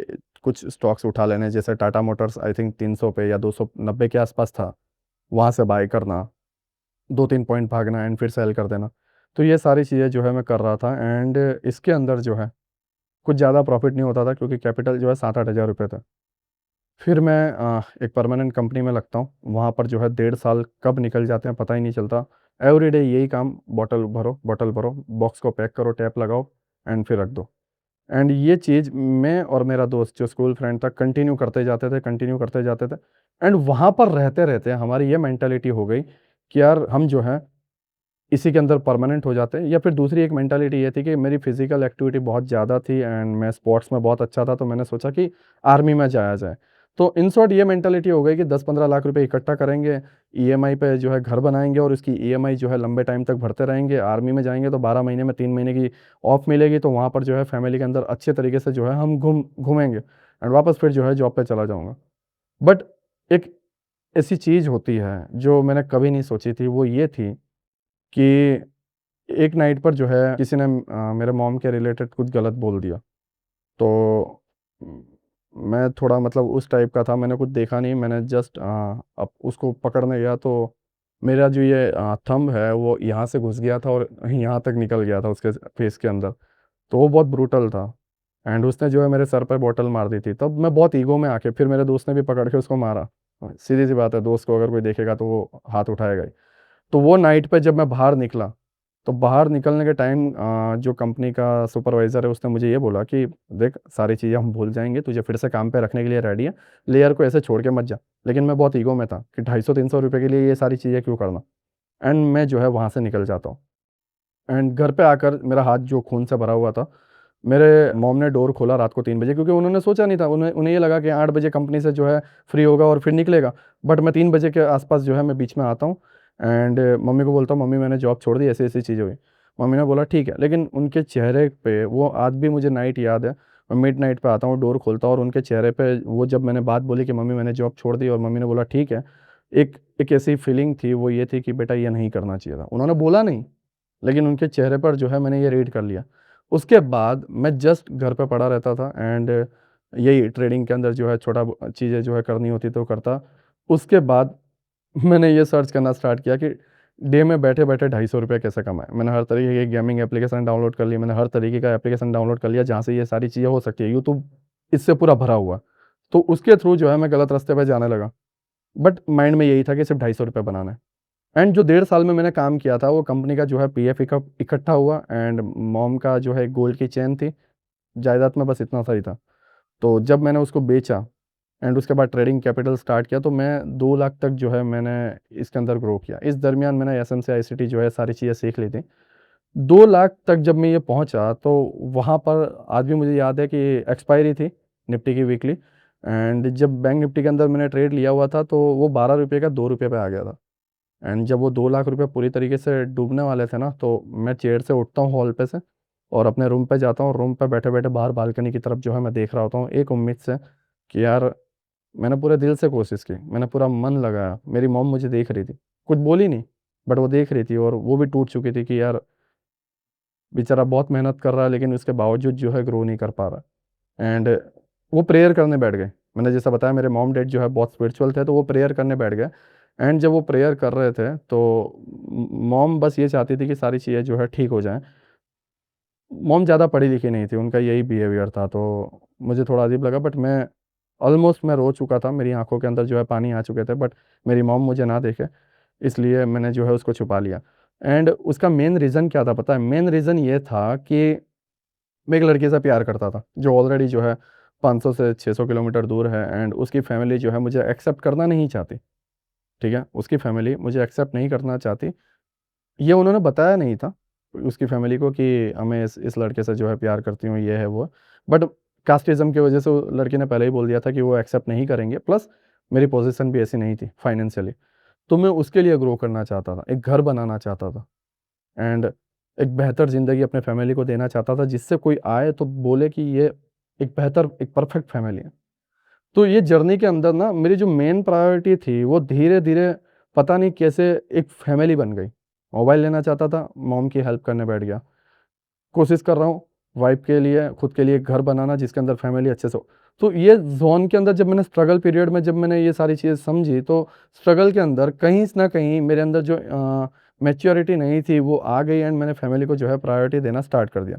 कुछ स्टॉक्स उठा लेने, जैसे टाटा मोटर्स आई थिंक 300 पे या 290 के आसपास था, वहाँ से बाय करना, 2-3 पॉइंट भागना, एंड फिर सेल कर देना। तो ये सारी चीज़ें जो है मैं कर रहा था, एंड इसके अंदर जो है कुछ ज़्यादा प्रॉफ़िट नहीं होता था, क्योंकि कैपिटल जो है 7-8 हज़ार रुपए था। फिर मैं एक परमानेंट कंपनी में लगता हूँ, वहाँ पर जो है 1.5 साल कब निकल जाते हैं पता ही नहीं चलता। एवरीडे यही काम, बॉटल भरो, बॉक्स को पैक करो, टैप लगाओ, एंड फिर रख दो। एंड ये चीज़ मैं और मेरा दोस्त जो स्कूल फ्रेंड था कंटिन्यू करते जाते थे, कंटिन्यू करते जाते थे। एंड वहाँ पर रहते-रहते हमारी ये मेंटालिटी हो गई कि यार हम जो है इसी के अंदर परमानेंट हो जाते। या फिर दूसरी एक मेंटालिटी ये थी कि मेरी फिज़िकल एक्टिविटी बहुत ज़्यादा थी एंड मैं स्पोर्ट्स में बहुत अच्छा था, तो मैंने सोचा कि आर्मी में जाया जाए। तो इन शॉर्ट ये मेंटालिटी हो गई कि 10-15 लाख रुपए इकट्ठा करेंगे, ईएमआई पे जो है घर बनाएँगे और उसकी ईएमआई जो है लंबे टाइम तक भरते रहेंगे। आर्मी में जाएँगे तो 12 महीने में 3 महीने की ऑफ मिलेगी, तो वहाँ पर जो है फैमिली के अंदर अच्छे तरीके से जो है हम घूमेंगे एंड वापस फिर जो है जॉब पे चला जाऊँगा। बट एक ऐसी चीज़ होती है जो मैंने कभी नहीं सोची थी, वो ये थी कि एक नाइट पर जो है किसी ने मेरे मॉम के रिलेटेड कुछ गलत बोल दिया। तो उम, मैं थोड़ा मतलब उस टाइप का था, मैंने कुछ देखा नहीं, मैंने जस्ट अब उसको पकड़ने गया तो मेरा जो ये थंब है वो यहाँ से घुस गया था और यहाँ तक निकल गया था उसके फेस के अंदर। तो वो बहुत ब्रूटल था एंड उसने जो है मेरे सर पे बॉटल मार दी थी। तब मैं बहुत ईगो में आके फिर मेरे दोस्त ने भी पकड़ के उसको मारा। सीधी-सी बात है, दोस्त को अगर कोई देखेगा तो वो हाथ उठाएगा ही। तो वो नाइट पे जब मैं बाहर निकला, तो बाहर निकलने के टाइम जो कंपनी का सुपरवाइज़र है उसने मुझे ये बोला कि देख, सारी चीज़ें हम भूल जाएँगे, तुझे फिर से काम पे रखने के लिए रेडी हैं, लेयर को ऐसे छोड़ के मत जा। लेकिन मैं बहुत ईगो में था कि 250-300 रुपए के लिए ये सारी चीज़ें क्यों करना? एंड मैं जो है वहाँ से निकल जाता हूँ। एंड घर पे आकर मेरा हाथ जो खून से भरा हुआ था, मेरे मॉम ने डोर खोला रात को 3 बजे, क्योंकि उन्होंने सोचा नहीं था, उन्हें उन्हें ये लगा कि 8 बजे कंपनी से जो है फ्री होगा और फिर निकलेगा। बट मैं 3 बजे के आस-पास जो है मैं बीच में आता हूँ एंड मम्मी को बोलता हूँ, मम्मी मैंने जॉब छोड़ दी, ऐसी-ऐसी चीज़ें हुई। मम्मी ने बोला ठीक है, लेकिन उनके चेहरे पे वो आज भी मुझे नाइट याद है। मैं मिडनाइट पे आता हूँ, डोर खोलता हूँ और उनके चेहरे पे वो जब मैंने बात बोली कि मम्मी मैंने जॉब छोड़ दी और मम्मी ने बोला ठीक है, एक एक ऐसी फीलिंग थी, वो ये थी कि बेटा ये नहीं करना चाहिए था। उन्होंने बोला नहीं, लेकिन उनके चेहरे पर जो है मैंने ये रीड कर लिया। उसके बाद मैं जस्ट घर पे पड़ा रहता था एंड यही ट्रेडिंग के अंदर जो है छोटा ब चीज़ें जो है करनी होती तो करता। उसके बाद मैंने ये सर्च करना स्टार्ट किया कि डे में बैठे-बैठे ₹250 कैसे कमाएँ। मैंने हर तरीके की गेमिंग एप्लीकेशन डाउनलोड कर ली, मैंने हर तरीके का एप्लीकेशन डाउनलोड कर लिया जहाँ से ये सारी चीज़ें हो सकती है। यूट्यूब इससे पूरा भरा हुआ है। तो उसके थ्रू जो है मैं गलत रास्ते पे जाने लगा। बट माइंड में यही था कि सिर्फ़ ₹250 बनाना है। एंड जो 1.5 साल में मैंने काम किया था, वो कंपनी का जो है पीएफ इकट्ठा हुआ एंड मॉम का जो है गोल्ड की चेन थी, जायदाद में बस इतना सा ही था। तो जब मैंने उसको बेचा एंड उसके बाद ट्रेडिंग कैपिटल स्टार्ट किया, तो मैं 2 लाख तक जो है मैंने इसके अंदर ग्रो किया। इस दरमियान मैंने एसएमसी, आईसीटी जो है सारी चीज़ें सीख ली थी। 2 लाख तक जब मैं ये पहुँचा, तो वहाँ पर आज भी मुझे याद है कि एक्सपायरी थी निफ्टी की वीकली एंड जब बैंक निफ्टी के अंदर मैंने ट्रेड लिया हुआ था, तो वो ₹12 का ₹2 पे आ गया था। एंड जब वो 2 लाख रुपए पूरी तरीके से डूबने वाले थे ना, तो मैं चेयर से उठता हूँ हॉल पे से और अपने रूम पे जाता हूँ। रूम पे बैठे-बैठे बाहर बालकनी की तरफ जो है मैं देख रहा होता हूँ, एक उम्मीद से कि यार मैंने पूरे दिल से कोशिश की, मैंने पूरा मन लगाया। मेरी मॉम मुझे देख रही थी, कुछ बोली नहीं, बट वो देख रही थी और वो भी टूट चुकी थी कि यार बेचारा बहुत मेहनत कर रहा है, लेकिन उसके बावजूद जो है ग्रो नहीं कर पा रहा। एंड वो प्रेयर करने बैठ गए। मैंने जैसा बताया मेरे मॉम-डैड जो है बहुत स्पिरिचुअल थे, तो वो प्रेयर करने बैठ गए एंड जब वो प्रेयर कर रहे थे, तो मॉम बस ये चाहती थी कि सारी चीज़ें जो है ठीक हो जाएँ। मॉम ज़्यादा पढ़ी-लिखी नहीं थी, उनका यही बिहेवियर था, तो मुझे थोड़ा अजीब लगा, बट मैं ऑलमोस्ट मैं रो चुका था, मेरी आँखों के अंदर जो है पानी आ चुके थे, बट मेरी मॉम मुझे ना देखे, इसलिए मैंने जो है उसको छुपा लिया। एंड उसका मेन रीज़न क्या था पता है? मेन रीज़न ये था कि मैं एक लड़के से प्यार करता था, जो ऑलरेडी जो है 500 से 600 किलोमीटर दूर है एंड उसकी फैमिली जो है मुझे एक्सेप्ट करना नहीं चाहती, ठीक है? उसकी फैमिली मुझे एक्सेप्ट नहीं करना चाहती। ये उन्होंने बताया नहीं था उसकी फैमिली को कि हमें इस लड़के से जो है प्यार करती हूँ, ये है, वो है। बट कास्टिज़्म की वजह से वो लड़के ने पहले ही बोल दिया था कि वो एक्सेप्ट नहीं करेंगे, प्लस मेरी पोज़ीशन भी ऐसी नहीं थी फाइनेंशियली। तो मैं उसके लिए ग्रो करना चाहता था, एक घर बनाना चाहता था एंड एक बेहतर ज़िंदगी अपने फैमिली को देना चाहता था, जिससे कोई आए तो बोले कि ये एक बेहतर, एक परफेक्ट फैमिली है। तो ये जर्नी के अंदर ना मेरी जो मेन प्रायोरिटी थी, वो धीरे-धीरे पता नहीं कैसे एक फैमिली बन गई। मोबाइल लेना चाहता था, मॉम की हेल्प करने बैठ गया। कोशिश कर रहा हूँ वाइफ़ के लिए, खुद के लिए एक घर बनाना जिसके अंदर फैमिली अच्छे से हो। तो ये ज़ोन के अंदर जब मैंने स्ट्रगल पीरियड में जब मैंने ये सारी चीज़ें समझी, तो स्ट्रगल के अंदर कहीं न कहीं मेरे अंदर जो मैच्योरिटी नहीं थी वो आ गई एंड मैंने फैमिली को जो है प्रायोरिटी देना स्टार्ट कर दिया।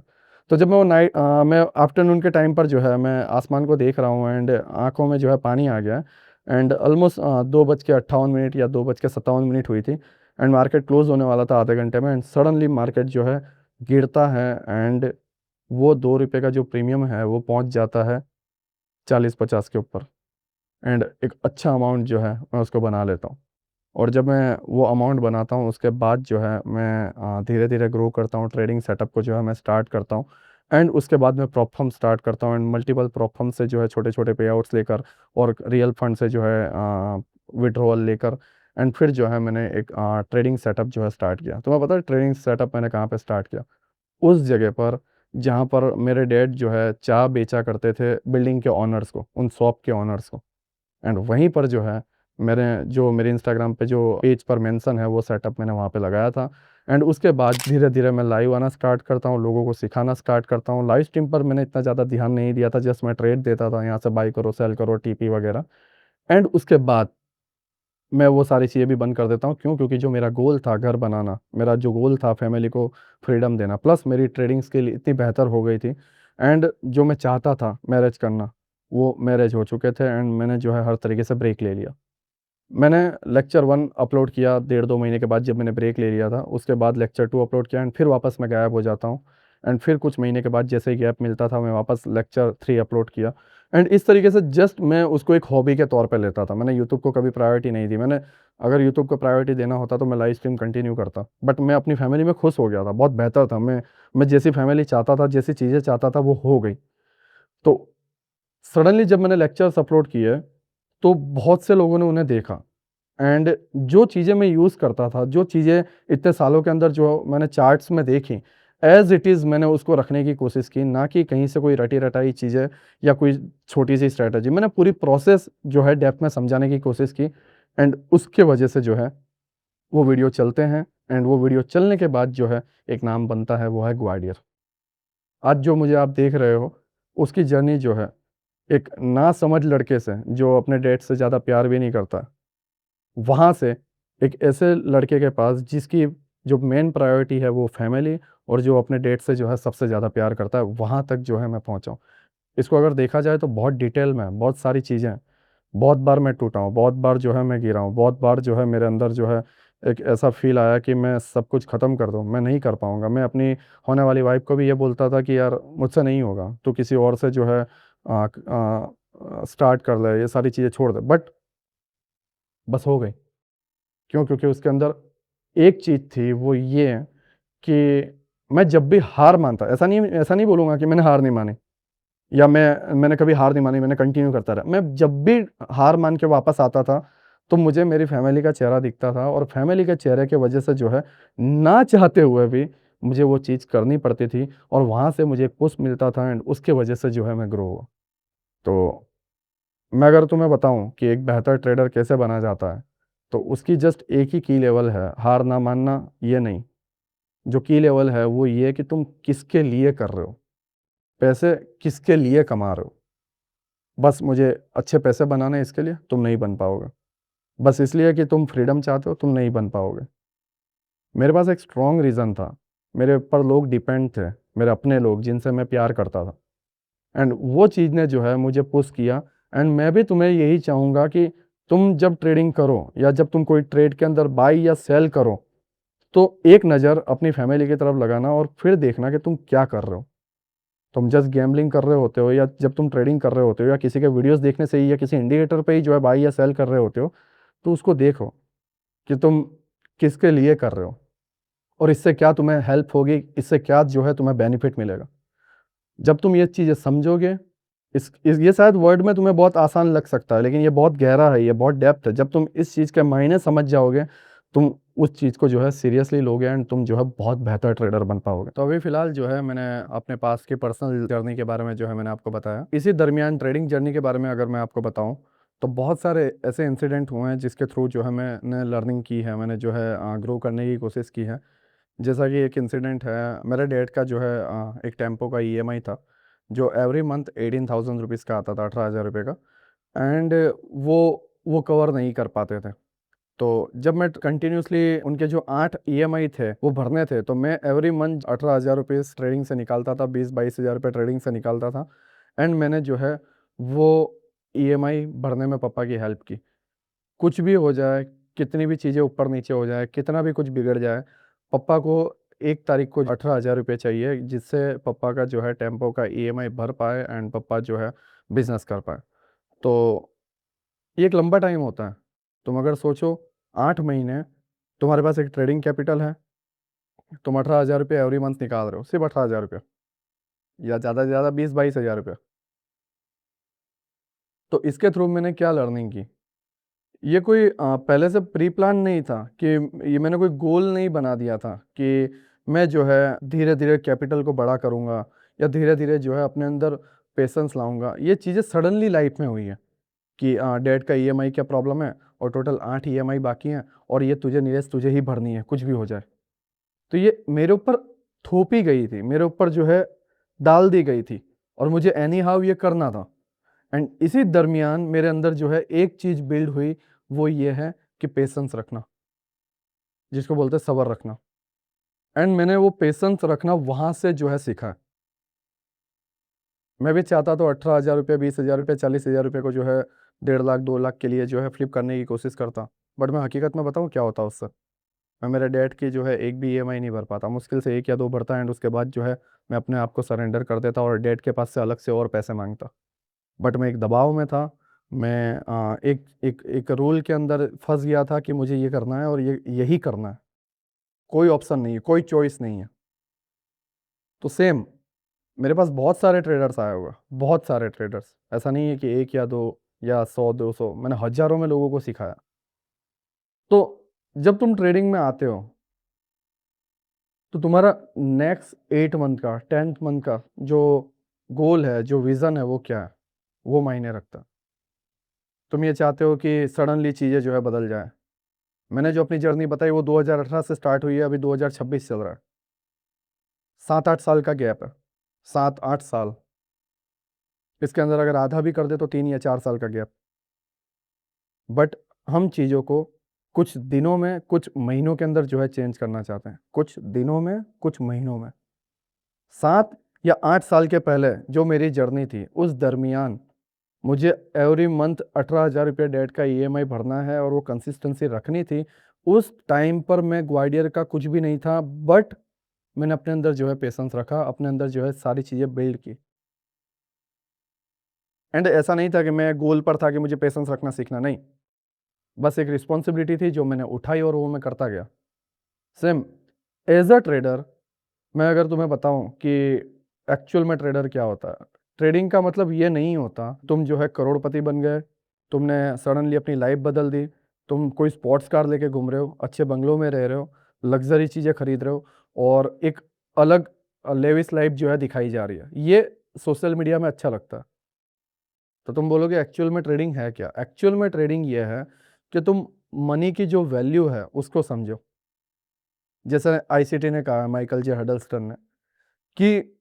तो जब मैं आफ्टरनून के टाइम पर जो है मैं आसमान को देख रहा हूँ एंड आँखों में जो है पानी आ गया एंड ऑलमोस्ट 2:58 या 2:57 हुई थी एंड मार्केट क्लोज़ होने वाला था आधे घंटे में एंड सडनली मार्केट जो है गिरता है एंड वो ₹2 का जो प्रीमियम है वो पहुँच जाता है 40-50 के ऊपर एंड एक अच्छा अमाउंट जो है मैं उसको बना लेता हूँ। और जब मैं वो अमाउंट बनाता हूँ उसके बाद जो है मैं धीरे धीरे ग्रो करता हूँ, ट्रेडिंग सेटअप को जो है मैं स्टार्ट करता हूँ। एंड उसके बाद मैं प्रॉप फर्म स्टार्ट करता हूँ एंड मल्टीपल प्रॉप फर्म से जो है छोटे छोटे पे आउट्स लेकर और रियल फंड से जो है विड्रॉल लेकर एंड फिर जो है मैंने एक ट्रेडिंग सेटअप जो है स्टार्ट किया। तो मैं पता है ट्रेडिंग सेटअप मैंने कहाँ पे स्टार्ट किया? उस जगह पर जहाँ पर मेरे डैड जो है चाय बेचा करते थे बिल्डिंग के ऑनर्स को, उन शॉप के ऑनर्स को। एंड वहीं पर जो है मैंने जो मेरे इंस्टाग्राम पे जो पेज पर मेंशन है वो सेटअप मैंने वहाँ पे लगाया था। एंड उसके बाद धीरे धीरे मैं लाइव आना स्टार्ट करता हूँ, लोगों को सिखाना स्टार्ट करता हूँ। लाइव स्ट्रीम पर मैंने इतना ज़्यादा ध्यान नहीं दिया था, जस्ट मैं ट्रेड देता था, यहाँ से बाई करो सेल करो टीपी वगैरह। एंड उसके बाद मैं वो सारी चीज़ें भी बंद कर देता हूँ। क्यों? क्योंकि जो मेरा गोल था घर बनाना, मेरा जो गोल था फैमिली को फ्रीडम देना, प्लस मेरी ट्रेडिंग स्किल इतनी बेहतर हो गई थी एंड जो मैं चाहता था मैरिज करना, वो मैरिज हो चुके थे एंड मैंने जो है हर तरीके से ब्रेक ले लिया। मैंने लेक्चर 1 अपलोड किया डेढ़ 2 महीने के बाद जब मैंने ब्रेक ले लिया था, उसके बाद लेक्चर 2 अपलोड किया एंड फिर वापस मैं गायब हो जाता हूँ। एंड फिर कुछ महीने के बाद जैसे ही गैप मिलता था मैं वापस लेक्चर 3 अपलोड किया। एंड इस तरीके से जस्ट मैं उसको एक हॉबी के तौर पे लेता था। मैंने यूट्यूब को कभी प्रायोरिटी नहीं दी। मैंने अगर यूट्यूब को प्रायोरिटी देना होता तो मैं लाइव स्ट्रीम कंटिन्यू करता। बट मैं अपनी फैमिली में खुश हो गया था, बहुत बेहतर था। मैं जैसी फैमिली चाहता था, जैसी चीज़ें चाहता था वो हो गई। तो सडनली जब मैंने लेक्चर्स अपलोड किए, तो बहुत से लोगों ने उन्हें देखा एंड जो चीज़ें मैं यूज़ करता था, जो चीज़ें इतने सालों के अंदर जो मैंने चार्ट्स में देखी, एज़ इट इज़ मैंने उसको रखने की कोशिश की, ना कि कहीं से कोई रटी-रटाई चीज़ें या कोई छोटी-सी स्ट्रैटेजी। मैंने पूरी प्रोसेस जो है डेप्थ में समझाने की कोशिश की एंड उसके वजह से जो है वो वीडियो चलते हैं एंड वो वीडियो चलने के बाद जो है एक नाम बनता है, वो है ग्वाडियर। आज जो मुझे आप देख रहे हो, उसकी जर्नी जो है एक नासमझ लड़के से जो अपने डैड से ज़्यादा प्यार भी नहीं करता, वहाँ से एक ऐसे लड़के के पास जिसकी जो मेन प्रायोरिटी है वो फैमिली और जो अपने डैड से जो है सबसे ज़्यादा प्यार करता है, वहाँ तक जो है मैं पहुँचा हूँ। इसको अगर देखा जाए तो बहुत डिटेल में बहुत सारी चीज़ें हैं। बहुत बार मैं टूटा हूँ, बहुत बार जो है मैं गिरा हूँ, बहुत बार जो है मेरे अंदर जो है एक ऐसा फ़ील आया कि मैं सब कुछ ख़त्म कर दूँ, मैं नहीं कर पाऊँगा। मैं अपनी होने वाली वाइफ़ को भी ये बोलता था कि यार मुझसे नहीं होगा, तू किसी और से जो है स्टार्ट कर ले, ये सारी चीज़ें छोड़ दे। बट बस हो गई। क्यों? क्योंकि उसके अंदर एक चीज़ थी, वो ये कि मैं जब भी हार मानता, ऐसा नहीं बोलूँगा कि मैंने हार नहीं मानी या मैंने कभी हार नहीं मानी, मैंने कंटिन्यू करता रहा। मैं जब भी हार मान के वापस आता था, तो मुझे मेरी फैमिली का चेहरा दिखता था और फैमिली के चेहरे की वजह से जो है, ना चाहते हुए भी मुझे वो चीज़ करनी पड़ती थी और वहाँ से मुझे पुश मिलता था एंड उसके वजह से जो है मैं ग्रो हुआ। तो मैं अगर तुम्हें बताऊँ कि एक बेहतर ट्रेडर कैसे बना जाता है, तो उसकी जस्ट एक ही की लेवल है, हार ना मानना, ये नहीं। जो की लेवल है वो ये कि तुम किसके लिए कर रहे हो, पैसे किसके लिए कमा रहे हो। बस मुझे अच्छे पैसे बनाने हैं इसके लिए, तुम नहीं बन पाओगे। बस इसलिए कि तुम फ्रीडम चाहते हो, तुम नहीं बन पाओगे। मेरे पास एक स्ट्रॉन्ग रीज़न था, मेरे ऊपर लोग डिपेंड थे, मेरे अपने लोग जिनसे मैं प्यार करता था एंड वो चीज़ ने जो है मुझे पुश किया। एंड मैं भी तुम्हें यही चाहूँगा कि तुम जब ट्रेडिंग करो या जब तुम कोई ट्रेड के अंदर बाई या सेल करो, तो एक नज़र अपनी फैमिली की तरफ लगाना और फिर देखना कि तुम क्या कर रहे हो। तुम जस्ट गैम्बलिंग कर रहे होते हो या जब तुम ट्रेडिंग कर रहे होते हो या किसी के वीडियोस देखने से ही या किसी इंडिकेटर पे ही जो है बाई या सेल कर रहे होते हो, तो उसको देखो कि तुम किसके लिए कर रहे हो और इससे क्या तुम्हें हेल्प होगी, इससे क्या जो है तुम्हें बेनिफिट मिलेगा। जब तुम ये चीज़ें समझोगे, इस ये शायद वर्ड में तुम्हें बहुत आसान लग सकता है, लेकिन ये बहुत गहरा है, ये बहुत डेप्थ है। जब तुम इस चीज़ के मायने समझ जाओगे, तुम उस चीज़ को जो है सीरियसली लोगे एंड तुम जो है बहुत बेहतर ट्रेडर बन पाओगे। तो अभी फ़िलहाल जो है मैंने अपने पास की पर्सनल जर्नी के बारे में जो है मैंने आपको बताया। इसी दरमियान ट्रेडिंग जर्नी के बारे में अगर मैं आपको बताऊँ, तो बहुत सारे ऐसे इंसिडेंट हुए हैं जिसके थ्रू जो है मैंने लर्निंग की है, मैंने जो है ग्रो करने की कोशिश की है। जैसा कि एक इंसिडेंट है, मेरे डैड का जो है एक टेम्पो का ईएमआई था, जो एवरी मंथ 18,000 रुपीज़ का आता था, 18,000 रुपये का। एंड वो वो कवर नहीं कर पाते थे। तो जब मैं कंटिन्यूअसली उनके जो 8 ईएमआई थे, वो भरने थे, तो मैं एवरी मंथ 18,000 रुपीज़ ट्रेडिंग से निकालता था, 20-22 हज़ार रुपये ट्रेडिंग से निकालता था। एंड मैंने जो है वो ईएमआई भरने में पापा की हेल्प की। कुछ भी हो जाए, कितनी भी चीज़ें ऊपर-नीचे हो जाए, कितना भी कुछ बिगड़ जाए, पापा को 1 तारीख को 18,000 रुपए चाहिए, जिससे पापा का जो है टेम्पो का ईएमआई भर पाए एंड पापा जो है बिज़नेस कर पाएँ। तो ये एक लंबा टाइम होता है। तुम अगर सोचो 8 महीने तुम्हारे पास एक ट्रेडिंग कैपिटल है, तुम 18,000 रुपये एवरी मंथ निकाल रहे हो, सिर्फ 18,000 रुपये, या ज़्यादा से ज़्यादा 20-22 हज़ार रुपये। तो इसके थ्रू मैंने क्या लर्निंग की, ये कोई पहले से प्री प्लान नहीं था, कि ये मैंने कोई गोल नहीं बना दिया था कि मैं जो है धीरे धीरे कैपिटल को बड़ा करूँगा, या धीरे धीरे जो है अपने अंदर पेशेंस लाऊंगा। ये चीज़ें सडनली लाइफ में हुई है कि डेट का ईएमआई क्या प्रॉब्लम है, और टोटल 8 ईएमआई बाकी हैं, और ये तुझे नीरज तुझे ही भरनी है कुछ भी हो जाए। तो ये मेरे ऊपर थोपी गई थी, मेरे ऊपर जो है डाल दी गई थी, और मुझे एनी हाउ ये करना था। एंड इसी दरमियान मेरे अंदर जो है एक चीज़ बिल्ड हुई, वो ये है कि पेशेंस रखना, जिसको बोलते हैं सब्र रखना। एंड मैंने वो पेशेंस रखना वहाँ से जो है सीखा। मैं भी चाहता तो 18,000 रुपये, 20,000 रुपये, 40,000 रुपये को जो है 1.5 लाख 2 लाख के लिए जो है फ्लिप करने की कोशिश करता। बट मैं हकीकत में बताऊँ क्या होता उससे, मैं मेरे डैड की जो है एक भी ईएमआई नहीं भर पाता, मुश्किल से 1 या 2 भरता, एंड उसके बाद जो है मैं अपने आप को सरेंडर कर देता और डैड के पास से अलग से और पैसे मांगता। बट मैं एक दबाव में था, मैं एक एक एक रूल के अंदर फंस गया था कि मुझे ये करना है और ये यही करना है, कोई ऑप्शन नहीं है, कोई चॉइस नहीं है। तो सेम मेरे पास बहुत सारे ट्रेडर्स आए हुए हैं, बहुत सारे ट्रेडर्स, ऐसा नहीं है कि एक या दो या 100-200, मैंने हज़ारों में लोगों को सिखाया। तो जब तुम ट्रेडिंग में आते हो, तो तुम्हारा नेक्स्ट 8 मंथ का 10th मंथ का जो गोल है, जो विज़न है, वो क्या है, वो मायने रखता है। तुम ये चाहते हो कि सडनली चीज़ें जो है बदल जाए। मैंने जो अपनी जर्नी बताई वो 2018 से स्टार्ट हुई है, अभी 2026 चल रहा है। 7-8 साल का गैप है, 7-8 साल। इसके अंदर अगर आधा भी कर दे तो 3 या 4 साल का गैप। बट हम चीज़ों को कुछ दिनों में, कुछ महीनों के अंदर जो है चेंज करना चाहते हैं, कुछ दिनों में, कुछ महीनों में। 7 या 8 साल के पहले जो मेरी जर्नी थी, उस दरमियान मुझे एवरी मंथ 18,000 रुपये डेट का ईएमआई भरना है, और वो कंसिस्टेंसी रखनी थी। उस टाइम पर मैं ग्वालियर का कुछ भी नहीं था, बट मैंने अपने अंदर जो है पेशेंस रखा, अपने अंदर जो है सारी चीज़ें बिल्ड की। एंड ऐसा नहीं था कि मैं गोल पर था कि मुझे पेशेंस रखना सीखना, नहीं, बस एक रिस्पॉन्सिबिलिटी थी जो मैंने उठाई और वो मैं करता गया। सेम एज अ ट्रेडर, मैं अगर तुम्हें बताऊं कि एक्चुअल में ट्रेडर क्या होता है, ट्रेडिंग का मतलब ये नहीं होता तुम जो है करोड़पति बन गए, तुमने सडनली अपनी लाइफ बदल दी, तुम कोई स्पोर्ट्स कार लेके घूम रहे हो, अच्छे बंगलों में रह रहे हो, लग्जरी चीज़ें खरीद रहे हो, और एक अलग लेविस लाइफ जो है दिखाई जा रही है, ये सोशल मीडिया में अच्छा लगता है। तो तुम बोलोगे एक्चुअल में ट्रेडिंग है क्या? एक्चुअल में ट्रेडिंग ये है कि तुम मनी की जो वैल्यू है उसको समझो। जैसे आईसीटी ने कहा, माइकल जे हडल्स्टन ने, कि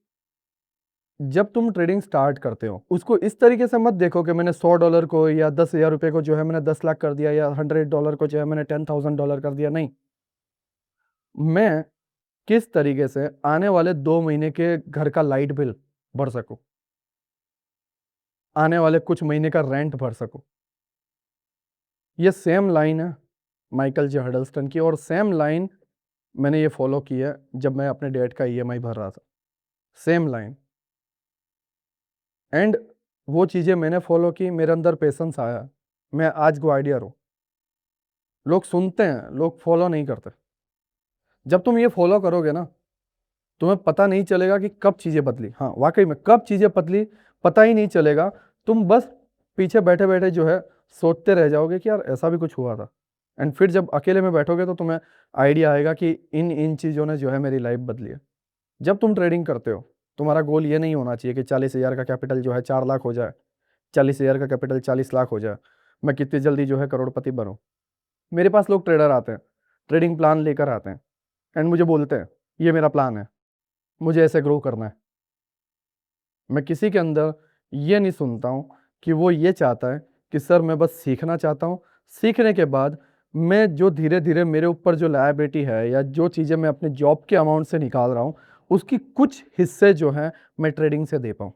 जब तुम ट्रेडिंग स्टार्ट करते हो उसको इस तरीके से मत देखो कि मैंने $100 को या 10,000 रुपये को जो है मैंने 10 लाख कर दिया, या $100 को जो है मैंने $10,000 कर दिया। नहीं, मैं किस तरीके से आने वाले 2 महीने के घर का लाइट बिल भर सकूं, आने वाले कुछ महीने का रेंट भर सकूं। ये सेम लाइन है माइकल जे हडल्स्टन की, और सेम लाइन मैंने ये फॉलो की है जब मैं अपने डैड का ईएमआई भर रहा था, सेम लाइन। एंड वो चीज़ें मैंने फॉलो की, मेरे अंदर पेशेंस आया, मैं आज ग्वालियर हूँ। लोग सुनते हैं, लोग फॉलो नहीं करते। जब तुम ये फॉलो करोगे ना, तुम्हें पता नहीं चलेगा कि कब चीज़ें बदली। हाँ, वाकई में कब चीज़ें बदली पता ही नहीं चलेगा। तुम बस पीछे बैठे बैठे जो है सोचते रह जाओगे कि यार ऐसा भी कुछ हुआ था। एंड फिर जब अकेले में बैठोगे तो तुम्हें आइडिया आएगा कि इन इन चीज़ों ने जो है मेरी लाइफ बदली है। जब तुम ट्रेडिंग करते हो, तुम्हारा गोल ये नहीं होना चाहिए कि 40,000 का कैपिटल जो है 4 लाख हो जाए, 40,000 का कैपिटल 40 लाख हो जाए, मैं कितनी जल्दी जो है करोड़पति बनूं। मेरे पास लोग ट्रेडर आते हैं, ट्रेडिंग प्लान लेकर आते हैं, एंड मुझे बोलते हैं ये मेरा प्लान है, मुझे ऐसे ग्रो करना है। मैं किसी के अंदर ये नहीं सुनता हूँ कि वो ये चाहता है कि सर मैं बस सीखना चाहता हूँ, सीखने के बाद मैं जो धीरे धीरे मेरे ऊपर जो लायबिलिटी है या जो चीज़ें मैं अपने जॉब के अमाउंट से निकाल रहा हूँ, उसकी कुछ हिस्से जो हैं मैं ट्रेडिंग से दे पाऊँ।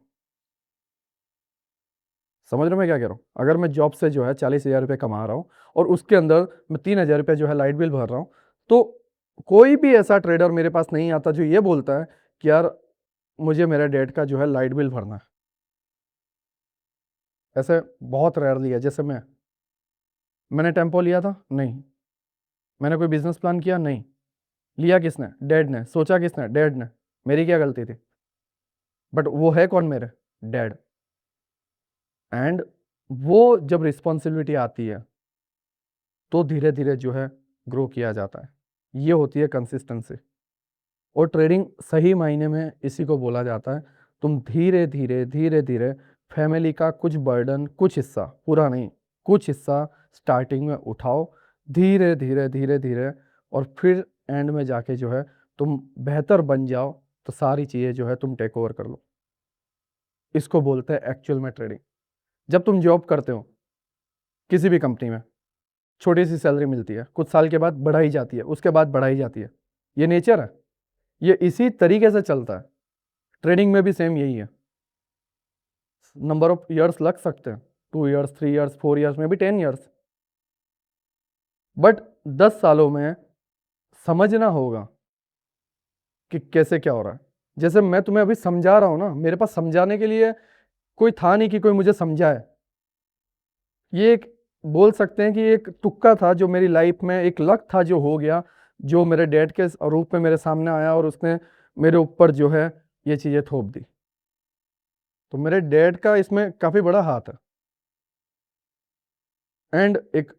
समझ रहे हो मैं क्या कह रहा हूँ? अगर मैं जॉब से जो है 40,000 रुपये कमा रहा हूँ और उसके अंदर मैं 3,000 रुपये जो है लाइट बिल भर रहा हूँ, तो कोई भी ऐसा ट्रेडर मेरे पास नहीं आता जो ये बोलता है कि यार मुझे मेरे डैड का जो है लाइट बिल भरना है। ऐसे बहुत रेयरली है। जैसे मैंने टेम्पो लिया था, नहीं, मैंने कोई बिजनेस प्लान किया? नहीं। लिया किसने? डैड ने। सोचा किसने? डैड ने। मेरी क्या गलती थी? बट वो है कौन मेरे? डैड। एंड वो जब रिस्पॉन्सिबिलिटी आती है तो धीरे धीरे जो है ग्रो किया जाता है। ये होती है कंसिस्टेंसी। और ट्रेडिंग सही मायने में इसी को बोला जाता है। तुम धीरे धीरे धीरे धीरे फैमिली का कुछ बर्डन, कुछ हिस्सा, पूरा नहीं, कुछ हिस्सा स्टार्टिंग में उठाओ, धीरे धीरे धीरे धीरे, और फिर एंड में जाके जो है तुम बेहतर बन जाओ, तो सारी चीज़ें जो है तुम टेक ओवर कर लो। इसको बोलते हैं एक्चुअल में ट्रेडिंग। जब तुम जॉब करते हो किसी भी कंपनी में, छोटी सी सैलरी मिलती है, कुछ साल के बाद बढ़ाई जाती है, उसके बाद बढ़ाई जाती है। ये नेचर है, ये इसी तरीके से चलता है। ट्रेडिंग में भी सेम यही है। नंबर ऑफ ईयर्स लग सकते हैं, 2 ईयर्स, 3 ईयर्स, 4 ईयर्स में भी 10 ईयर्स, बट 10 सालों में समझना होगा कि कैसे क्या हो रहा है। जैसे मैं तुम्हें अभी समझा रहा हूं ना, मेरे पास समझाने के लिए कोई था नहीं कि कोई मुझे समझाए। ये एक, बोल सकते हैं कि एक तुक्का था जो मेरी लाइफ में, एक लक था जो हो गया, जो मेरे डैड के रूप में मेरे सामने आया और उसने मेरे ऊपर जो है ये चीज़ें थोप दी। तो मेरे डैड का इसमें काफ़ी बड़ा हाथ है। एंड एक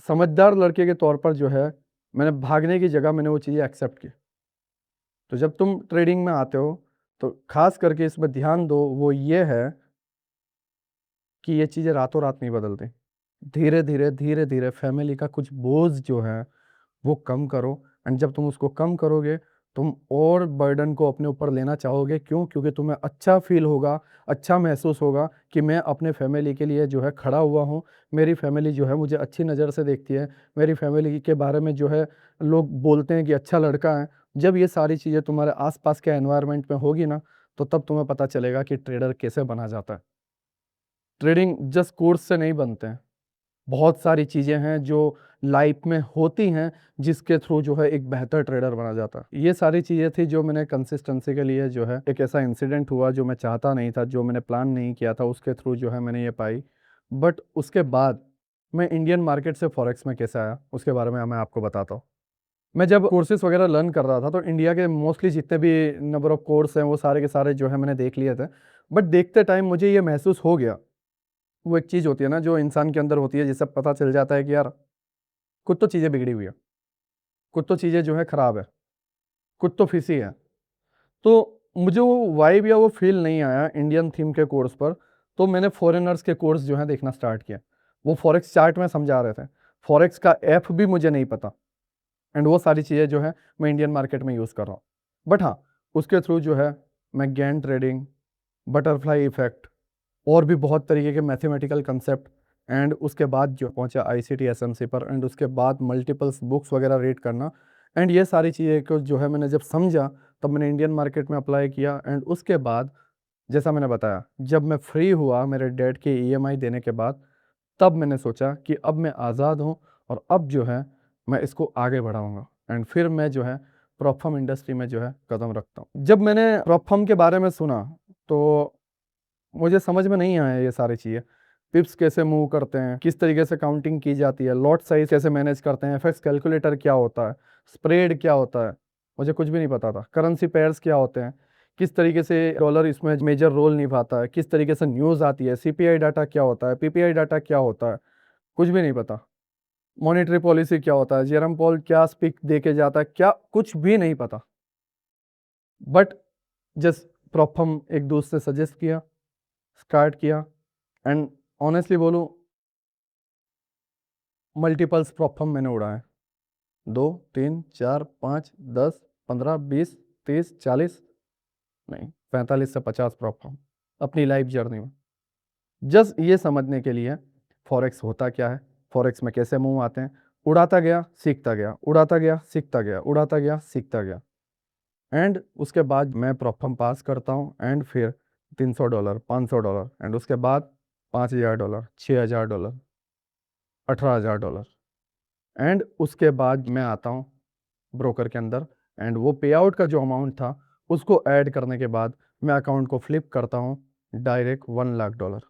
समझदार लड़के के तौर पर जो है मैंने भागने की जगह मैंने वो चीज़ें एक्सेप्ट की। तो जब तुम ट्रेडिंग में आते हो तो खास करके इसमें ध्यान दो, वो ये है कि ये चीज़ें रातों रात नहीं बदलती। धीरे धीरे धीरे धीरे फैमिली का कुछ बोझ जो है वो कम करो। एंड जब तुम उसको कम करोगे, तुम और बर्डन को अपने ऊपर लेना चाहोगे। क्यों? क्योंकि तुम्हें अच्छा फील होगा, अच्छा महसूस होगा कि मैं अपने फैमिली के लिए जो है खड़ा हुआ हूँ। मेरी फैमिली जो है मुझे अच्छी नज़र से देखती है। मेरी फैमिली के बारे में जो है लोग बोलते हैं कि अच्छा लड़का है। जब ये सारी चीज़ें तुम्हारे आसपास के एनवायरनमेंट में होगी ना, तो तब तुम्हें पता चलेगा कि ट्रेडर कैसे बना जाता है। ट्रेडिंग जस्ट कोर्स से नहीं बनते हैं। बहुत सारी चीज़ें हैं जो लाइफ में होती हैं, जिसके थ्रू जो है एक बेहतर ट्रेडर बना जाता है। ये सारी चीज़ें थी जो मैंने कंसिस्टेंसी के लिए जो है, एक ऐसा इंसिडेंट हुआ जो मैं चाहता नहीं था, जो मैंने प्लान नहीं किया था, उसके थ्रू जो है मैंने ये पाई। बट उसके बाद मैं इंडियन मार्केट से फॉरेक्स में कैसे आया, उसके बारे में मैं आपको बताता हूँ। मैं जब कोर्सेज वगैरह लर्न कर रहा था तो इंडिया के मोस्टली जितने भी नंबर ऑफ कोर्स हैं वो सारे के सारे जो है मैंने देख लिए थे। बट देखते टाइम मुझे ये महसूस हो गया, वो एक चीज़ होती है ना जो इंसान के अंदर होती है, जिससे पता चल जाता है कि यार कुछ तो चीज़ें बिगड़ी हुई है, कुछ तो चीज़ें जो है ख़राब है, कुछ तो फिसी है। तो मुझे वो वाइब या वो फ़ील नहीं आया इंडियन थीम के कोर्स पर, तो मैंने फ़ॉरेनर्स के कोर्स जो है देखना स्टार्ट किया। वो फ़ॉरेक्स चार्ट में समझा रहे थे, फ़ॉरेक्स का ऐप भी मुझे नहीं पता। एंड वो सारी चीज़ें जो है मैं इंडियन मार्केट में यूज़ कर रहा हूँ। बट हाँ, उसके थ्रू जो है मैं गेन ट्रेडिंग, बटरफ्लाई इफ़ेक्ट और भी बहुत तरीके के मैथमेटिकल कंसेप्ट, एंड उसके बाद जो पहुंचा आईसीटी एसएमसी पर, एंड उसके बाद मल्टीपल्स बुक्स वगैरह रीड करना। एंड ये सारी चीज़ें को जो है मैंने जब समझा, तब मैंने इंडियन मार्केट में अप्लाई किया। एंड उसके बाद जैसा मैंने बताया, जब मैं फ्री हुआ मेरे डैड के ईएमआई देने के बाद, तब मैंने सोचा कि अब मैं आज़ाद हूँ और अब जो है मैं इसको आगे बढ़ाऊँगा। एंड फिर मैं जो है प्रॉप फर्म इंडस्ट्री में जो है कदम रखता हूँ। जब मैंने प्रॉप फर्म के बारे में सुना तो मुझे समझ में नहीं आया ये सारी चीज़ें। पिप्स कैसे मूव करते हैं, किस तरीके से काउंटिंग की जाती है, लॉट साइज़ कैसे मैनेज करते हैं, एफएक्स कैलकुलेटर क्या होता है, स्प्रेड क्या होता है, मुझे कुछ भी नहीं पता था। करेंसी पेयर्स क्या होते हैं, किस तरीके से डॉलर इसमें मेजर रोल निभाता है, किस तरीके से न्यूज़ आती है, सीपीआई डाटा क्या होता है, पीपीआई डाटा क्या होता है, कुछ भी नहीं पता। मॉनेटरी पॉलिसी क्या होता है, जेरम पॉल क्या स्पीक दे के जाता है, क्या, कुछ भी नहीं पता। बट जस्ट प्रॉप फर्म एक दोस्त ने सजेस्ट किया, स्टार्ट किया। एंड ऑनेस्टली बोलूँ, मल्टीपल्स प्रॉप फर्म मैंने उड़ाए। 2, 3, 4, 5, 10, 15, 20, 30, 40, नहीं, 45 से 50 प्रॉप फर्म अपनी लाइफ जर्नी में। जस्ट ये समझने के लिए फॉरेक्स होता क्या है, फॉरेक्स में कैसे मूव आते हैं, उड़ाता गया, सीखता गया, उड़ाता गया, सीखता गया, उड़ाता गया, सीखता गया। एंड उसके बाद मैं प्रॉप फर्म पास करता हूँ, एंड फिर $300, $500, एंड उसके बाद $5000, $6000, $18000। एंड उसके बाद मैं आता हूँ ब्रोकर के अंदर, एंड वो पे आउट का जो अमाउंट था उसको ऐड करने के बाद मैं अकाउंट को फ्लिप करता हूँ डायरेक्ट $1 लाख।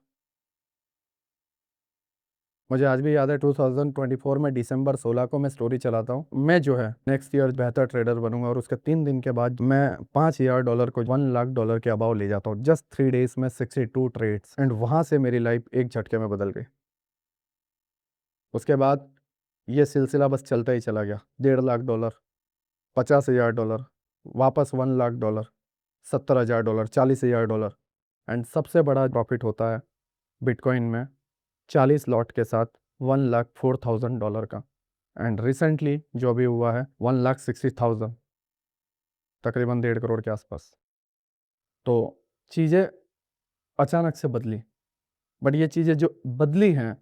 मुझे आज भी याद है 2024 में दिसंबर 16 को मैं स्टोरी चलाता हूँ, मैं जो है नेक्स्ट ईयर बेहतर ट्रेडर बनूंगा, और उसके 3 दिन के बाद मैं $5,000 को $1 लाख के अबाव ले जाता हूँ। जस्ट 3 डेज में 62 ट्रेड्स, एंड वहां से मेरी लाइफ एक झटके में बदल गई। उसके बाद ये सिलसिला बस चलता ही चला गया। $1.5 लाख, $50,000, वापस $1 लाख, $70,000, $40,000, एंड सबसे बड़ा प्रॉफिट होता है बिटकॉइन में 40 लॉट के साथ $1,04,000 का। एंड रिसेंटली जो अभी हुआ है 1,60,000, तकरीबन 1.5 करोड़ के आसपास। तो चीज़ें अचानक से बदली, बट ये चीज़ें जो बदली हैं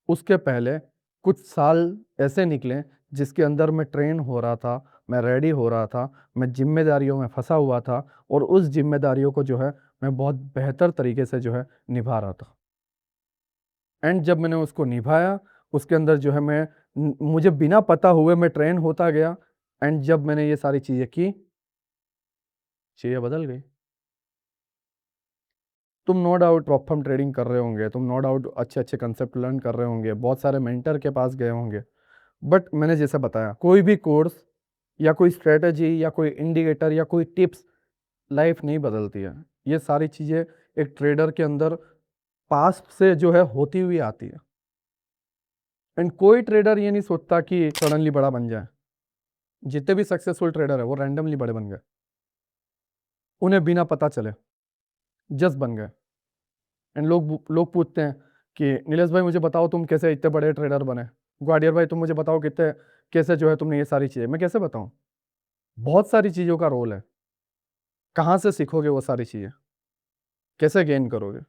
उसके पहले कुछ साल ऐसे निकले जिसके अंदर मैं ट्रेन हो रहा था, मैं रेडी हो रहा था, मैं जिम्मेदारियों में फंसा हुआ था, और उस जिम्मेदारियों को जो है मैं बहुत बेहतर तरीके से जो है निभा रहा था। एंड जब मैंने उसको निभाया, उसके अंदर जो है मुझे बिना पता हुए मैं ट्रेन होता गया, एंड जब मैंने ये सारी चीज़ें की, चीज़ें बदल गई। तुम नो डाउट प्रॉपर ट्रेडिंग कर रहे होंगे, तुम नो डाउट अच्छे अच्छे कंसेप्ट लर्न कर रहे होंगे, बहुत सारे मेंटर के पास गए होंगे, बट मैंने जैसे बताया कोई भी कोर्स या कोई स्ट्रेटजी या कोई इंडिकेटर या कोई टिप्स लाइफ नहीं बदलती है। ये सारी चीज़ें एक ट्रेडर के अंदर पास्ट से जो है होती हुई आती है। एंड कोई ट्रेडर ये नहीं सोचता कि सडनली बड़ा बन जाए। जितने भी सक्सेसफुल ट्रेडर है वो रैंडमली बड़े बन गए, उन्हें बिना पता चले जस्ट बन गए। एंड लोग पूछते हैं कि नीलेश भाई मुझे बताओ तुम कैसे इतने बड़े ट्रेडर बने, ग्वाडियर भाई तुम मुझे बताओ कितने कैसे जो है तुमने ये सारी चीज़ें। मैं कैसे बताऊं? बहुत सारी चीज़ों का रोल है। कहाँ से सीखोगे वो सारी चीज़ें, कैसे गेन करोगे,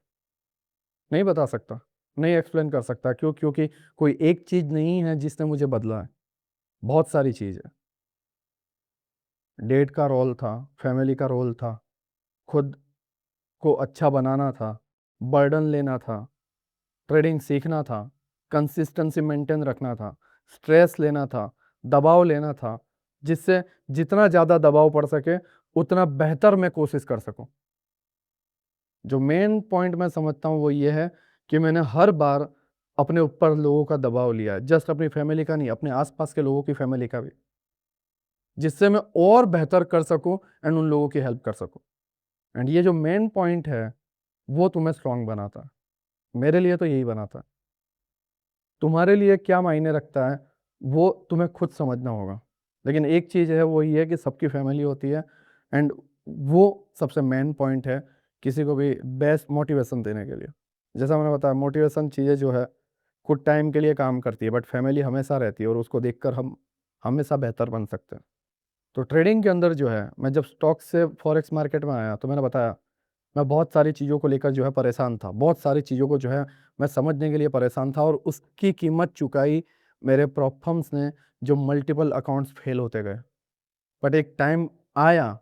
नहीं बता सकता, नहीं एक्सप्लेन कर सकता। क्यों? क्योंकि कोई एक चीज़ नहीं है जिसने मुझे बदला है, बहुत सारी चीज़ है। डेट का रोल था, फैमिली का रोल था, खुद को अच्छा बनाना था, बर्डन लेना था, ट्रेडिंग सीखना था, कंसिस्टेंसी मेंटेन रखना था, स्ट्रेस लेना था, दबाव लेना था, जिससे जितना ज़्यादा दबाव पड़ सके उतना बेहतर मैं कोशिश कर सकूं। जो मेन पॉइंट मैं समझता हूँ वो ये है कि मैंने हर बार अपने ऊपर लोगों का दबाव लिया है, जस्ट अपनी फैमिली का नहीं, अपने आसपास के लोगों की फैमिली का भी, जिससे मैं और बेहतर कर सकूं एंड उन लोगों की हेल्प कर सकूं। एंड ये जो मेन पॉइंट है वो तुम्हें स्ट्रांग बनाता है। मेरे लिए तो यही बनाता है। तुम्हारे लिए क्या मायने रखता है वो तुम्हें खुद समझना होगा। लेकिन एक चीज़ है वो ये है कि सबकी फैमिली होती है, एंड वो सबसे मेन पॉइंट है किसी को भी बेस्ट मोटिवेशन देने के लिए। जैसा मैंने बताया मोटिवेशन चीज़ें जो है कुछ टाइम के लिए काम करती है, बट फैमिली हमेशा रहती है, और उसको देखकर हम हमेशा बेहतर बन सकते हैं। तो ट्रेडिंग के अंदर जो है मैं जब स्टॉक से फॉरेक्स मार्केट में आया तो मैंने बताया मैं बहुत सारी चीज़ों को लेकर जो है परेशान था, बहुत सारी चीज़ों को जो है मैं समझने के लिए परेशान था, और उसकी कीमत चुकाई मेरे प्रॉब्लम्स ने, जो मल्टीपल अकाउंट्स फेल होते गए। बट एक टाइम आया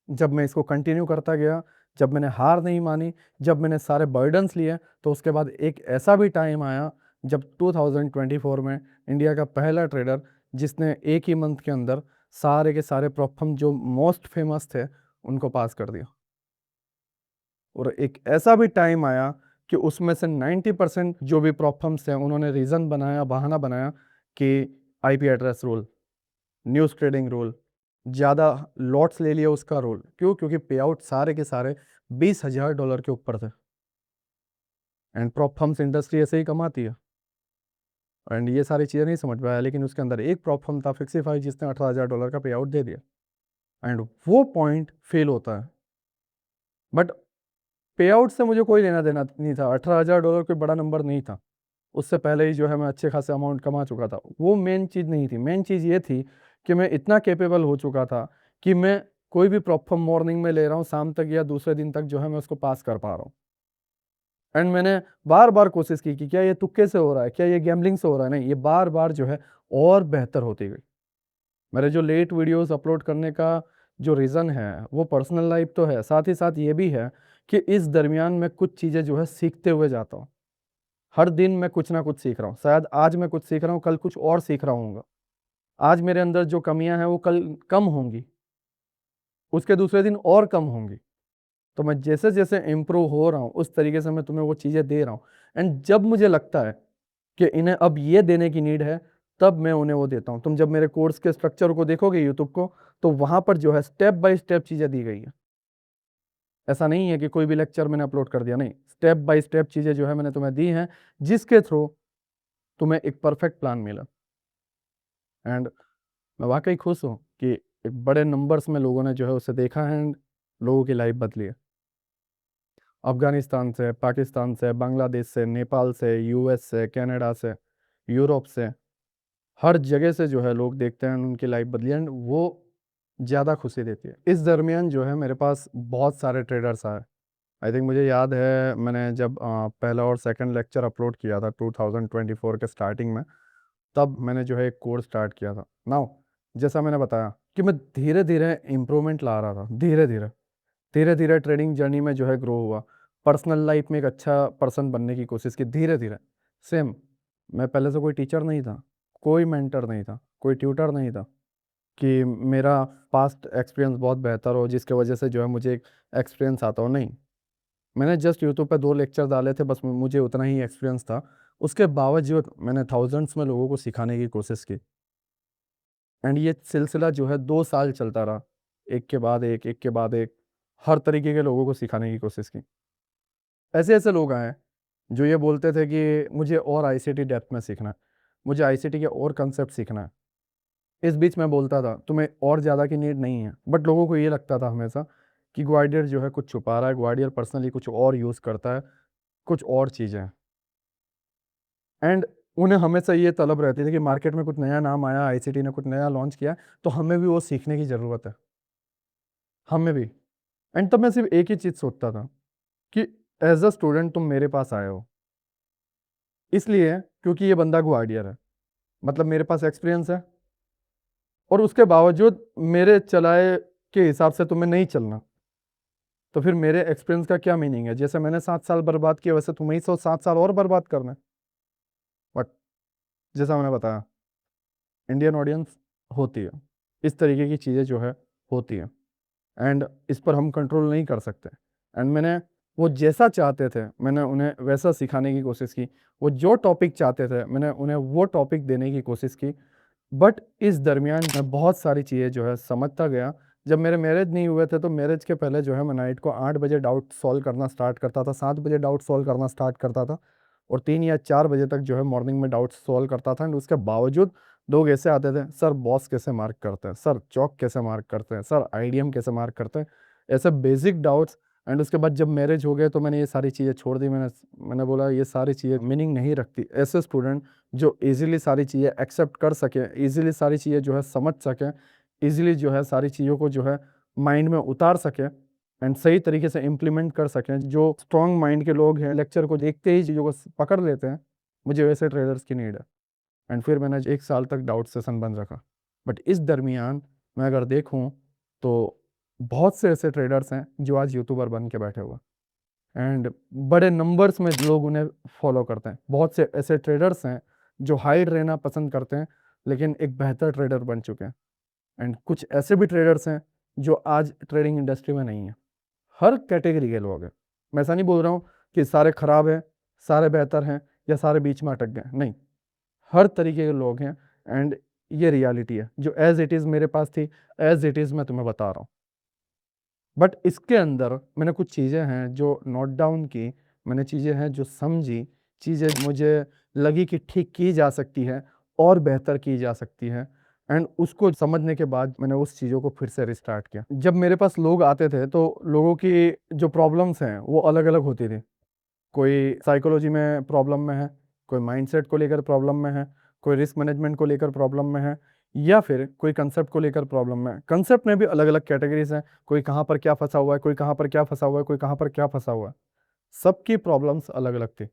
जब मैं इसको कंटिन्यू करता गया, जब मैंने हार नहीं मानी, जब मैंने सारे बर्डन्स लिए, तो उसके बाद एक ऐसा भी टाइम आया जब 2024 में इंडिया का पहला ट्रेडर जिसने एक ही मंथ के अंदर सारे के सारे प्रॉब्लम जो मोस्ट फेमस थे उनको पास कर दिया। और एक ऐसा भी टाइम आया कि उसमें से 90% जो भी प्रॉब्लम्स हैं उन्होंने रीज़न बनाया, बहाना बनाया कि IP address rule, news trading rule, ज़्यादा लॉट्स ले लिया उसका रूल। क्यों? क्योंकि पे आउट सारे के सारे $20,000 के ऊपर थे, एंड प्रॉब्लम्स इंडस्ट्री ऐसे ही कमाती है। एंड ये सारी चीज़ें नहीं समझ पाया, लेकिन उसके अंदर एक प्रॉब्लम था फिक्सीफाई जिसने $18,000 का पे आउट दे दिया, एंड वो पॉइंट फेल होता है। बट पे आउट से मुझे कोई लेना देना नहीं था, $18,000 कोई बड़ा नंबर नहीं था। उससे पहले ही जो है मैं अच्छे खासे अमाउंट कमा चुका था। वो मेन चीज़ नहीं थी, मेन चीज़ ये थी कि मैं इतना कैपेबल हो चुका था कि मैं कोई भी प्रॉब्लम मॉर्निंग में ले रहा हूँ, शाम तक या दूसरे दिन तक जो है मैं उसको पास कर पा रहा हूँ। एंड मैंने बार बार कोशिश की कि क्या ये तुक्के से हो रहा है, क्या ये गैम्बलिंग से हो रहा है, नहीं, ये बार बार जो है और बेहतर होती गई। मेरे जो लेट वीडियोस अपलोड करने का जो रीज़न है वो पर्सनल लाइफ तो है, साथ ही साथ ये भी है कि इस दरमियान मैं कुछ चीज़ें जो है सीखते हुए जाता हूँ। हर दिन मैं कुछ ना कुछ सीख रहा हूँ। शायद आज मैं कुछ सीख रहा हूँ, कल कुछ और सीख रहा हूँगा। आज मेरे अंदर जो कमियां हैं वो कल कम होंगी, उसके दूसरे दिन और कम होंगी। तो मैं जैसे जैसे इम्प्रूव हो रहा हूँ उस तरीके से मैं तुम्हें वो चीज़ें दे रहा हूँ। एंड जब मुझे लगता है कि इन्हें अब ये देने की नीड है, तब मैं उन्हें वो देता हूँ। तुम जब मेरे कोर्स के स्ट्रक्चर को देखोगे यूट्यूब को, तो वहाँ पर जो है स्टेप बाय स्टेप चीज़ें दी गई हैं। ऐसा नहीं है कि कोई भी लेक्चर मैंने अपलोड कर दिया, नहीं, स्टेप बाय स्टेप चीज़ें जो है मैंने तुम्हें दी हैं, जिसके थ्रू तुम्हें एक परफेक्ट प्लान मिला। एंड मैं वाकई खुश हूँ कि एक बड़े नंबर्स में लोगों ने जो है उसे देखा है एंड लोगों की लाइफ बदली है। अफगानिस्तान से, पाकिस्तान से, बांग्लादेश से, नेपाल से, यूएस से, कनाडा से, यूरोप से, हर जगह से जो है लोग देखते हैं, उनकी लाइफ बदली है एंड वो ज़्यादा खुशी देती है। इस दरमियान जो है मेरे पास बहुत सारे ट्रेडर्स आए। आई थिंक मुझे याद है मैंने जब पहला और सेकंड लेक्चर अपलोड किया था 2024 के स्टार्टिंग में, तब मैंने जो है एक कोर्स स्टार्ट किया था। नाउ जैसा मैंने बताया कि मैं धीरे धीरे इम्प्रूवमेंट ला रहा था, धीरे धीरे ट्रेडिंग जर्नी में जो है ग्रो हुआ, पर्सनल लाइफ में एक अच्छा पर्सन बनने की कोशिश की धीरे धीरे। सेम, मैं पहले से कोई टीचर नहीं था, कोई मेंटर नहीं था, कोई ट्यूटर नहीं था कि मेरा पास्ट एक्सपीरियंस बहुत बेहतर हो जिसके वजह से जो है मुझे एक एक्सपीरियंस आता हो, नहीं। मैंने जस्ट यूट्यूब पे 2 लेक्चर डाले थे, बस मुझे उतना ही एक्सपीरियंस था। उसके बावजूद मैंने थाउजेंड्स में लोगों को सिखाने की कोशिश की एंड ये सिलसिला जो है 2 साल चलता रहा, एक के बाद एक के बाद एक, हर तरीके के लोगों को सिखाने की कोशिश की। ऐसे-ऐसे लोग आए, जो ये बोलते थे कि मुझे और आईसीटी डेप्थ में सीखना है, मुझे आईसीटी के और कंसेप्ट सीखना है। इस बीच मैं बोलता था, तुम्हें और ज़्यादा की नीड नहीं है, बट लोगों को ये लगता था हमेशा कि ग्वालियर जो है कुछ छुपा रहा है, ग्वालियर पर्सनली कुछ और यूज़ करता है, कुछ और चीज़ें हैं। एंड उन्हें हमेशा ये तलब रहती थी कि मार्केट में कुछ नया नाम आया, आईसीटी ने कुछ नया लॉन्च किया, तो हमें भी वो सीखने की ज़रूरत है, हमें भी। एंड तब मैं सिर्फ एक ही चीज़ सोचता था कि एज़ अ स्टूडेंट तुम मेरे पास आए हो, इसलिए क्योंकि ये बंदा ग्वालियर है, मतलब मेरे पास एक्सपीरियंस है और उसके बावजूद मेरे चलाए के हिसाब से तुम्हें नहीं चलना, तो फिर मेरे एक्सपीरियंस का क्या मीनिंग है? जैसे मैंने 7 साल बर्बाद किए, वैसे तुम्हें ही 7 साल और बर्बाद करना है। बट जैसा मैंने बताया, इंडियन ऑडियंस होती है, इस तरीके की चीज़ें जो है होती हैं एंड इस पर हम कंट्रोल नहीं कर सकते। एंड मैंने वो जैसा चाहते थे, मैंने उन्हें वैसा सिखाने की कोशिश की। वो जो टॉपिक चाहते थे, मैंने उन्हें वो टॉपिक देने की कोशिश की। बट इस दरमियान मैं बहुत सारी चीज़ें जो है समझता गया। जब मेरे मैरिज नहीं हुए थे, तो मैरिज के पहले जो है मैं नाइट को 8 बजे डाउट सॉल्व करना स्टार्ट करता था, 7 बजे डाउट सॉल्व करना स्टार्ट करता था और 3 या 4 बजे तक जो है मॉर्निंग में डाउट सॉल्व करता था। एंड उसके बावजूद लोग ऐसे आते थे, सर बॉस कैसे मार्क करते हैं, सर चौक कैसे मार्क करते हैं, सर आईडीएम कैसे मार्क करते हैं, ऐसे बेसिक डाउट्स। एंड उसके बाद जब मैरिज हो गए तो मैंने ये सारी चीज़ें छोड़ दी। मैंने बोला ये सारी चीज़ें मीनिंग नहीं रखती। ऐसे स्टूडेंट जो ईज़िली सारी चीज़ें एक्सेप्ट कर सकें, ईज़िली सारी चीज़ें जो है समझ सकें, ईज़िली जो है सारी चीज़ों को जो है माइंड में उतार सकें एंड सही तरीके से इम्प्लीमेंट कर सकें। जो स्ट्रॉन्ग माइंड के लोग हैं, लेक्चर को देखते ही चीज़ों को पकड़ लेते हैं, मुझे वैसे ट्रेडर्स की नीड है। एंड फिर मैंने 1 साल तक डाउट सेशन बंद रखा। बट इस दरमियान मैं अगर देखूँ तो बहुत से ऐसे ट्रेडर्स हैं जो आज यूट्यूबर बन के बैठे हुए हैं एंड बड़े नंबर्स में लोग उन्हें फॉलो करते हैं। बहुत से ऐसे ट्रेडर्स हैं जो हाइड रहना पसंद करते हैं, लेकिन एक बेहतर ट्रेडर बन चुके हैं। एंड कुछ ऐसे भी ट्रेडर्स हैं जो आज ट्रेडिंग इंडस्ट्री में नहीं हैं। हर कैटेगरी के लोग हैं। मैं ऐसा नहीं बोल रहा हूँ कि सारे खराब हैं, सारे बेहतर हैं या सारे बीच में अटक गए, नहीं। हर तरीके के लोग हैं एंड ये रियलिटी है जो एज़ इट इज़ मेरे पास थी, एज़ इट इज़ मैं तुम्हें बता रहा हूँ। बट इसके अंदर मैंने कुछ चीज़ें हैं जो नोट डाउन की, मैंने चीज़ें हैं जो समझी, चीज़ें मुझे लगी कि ठीक की जा सकती है और बेहतर की जा सकती है एंड उसको समझने के बाद मैंने उस चीज़ों को फिर से रिस्टार्ट किया। जब मेरे पास लोग आते थे तो लोगों की जो प्रॉब्लम्स हैं वो अलग-अलग होती थी। कोई साइकोलॉजी में प्रॉब्लम में है, कोई माइंडसेट को लेकर प्रॉब्लम में है, कोई रिस्क मैनेजमेंट को लेकर प्रॉब्लम में है या फिर कोई कंसेप्ट को लेकर प्रॉब्लम में है। कंसेप्ट में भी अलग-अलग कैटेगरीज़ हैं, कोई कहाँ पर क्या फँसा हुआ है, कोई कहाँ पर क्या फँसा हुआ है, कोई कहाँ पर क्या फँसा हुआ है। सबकी प्रॉब्लम्स अलग-अलग थी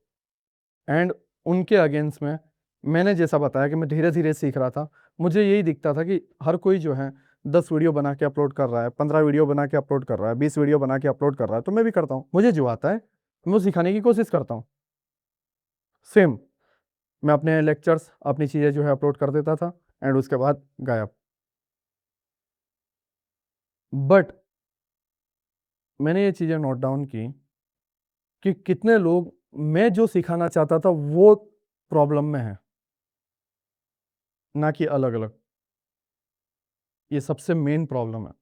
एंड उनके अगेंस्ट में मैंने जैसा बताया कि मैं धीरे-धीरे सीख रहा था, मुझे यही दिखता था कि हर कोई जो है 10 वीडियो बना के अपलोड कर रहा है, 15 वीडियो बना के अपलोड कर रहा है, 20 वीडियो बना के अपलोड कर रहा है, तो मैं भी करता हूँ। मुझे जो आता है, मैं वो सिखाने की कोशिश करता हूँ। सेम, मैं अपने लेक्चर्स, अपनी चीज़ें जो है अपलोड कर देता था एंड उसके बाद गायब। बट मैंने ये चीज़ें नोट डाउन की कि कितने लोग मैं जो सिखाना चाहता था वो प्रॉब्लम में हैं, ना कि अलग-अलग। ये सबसे मेन प्रॉब्लम है।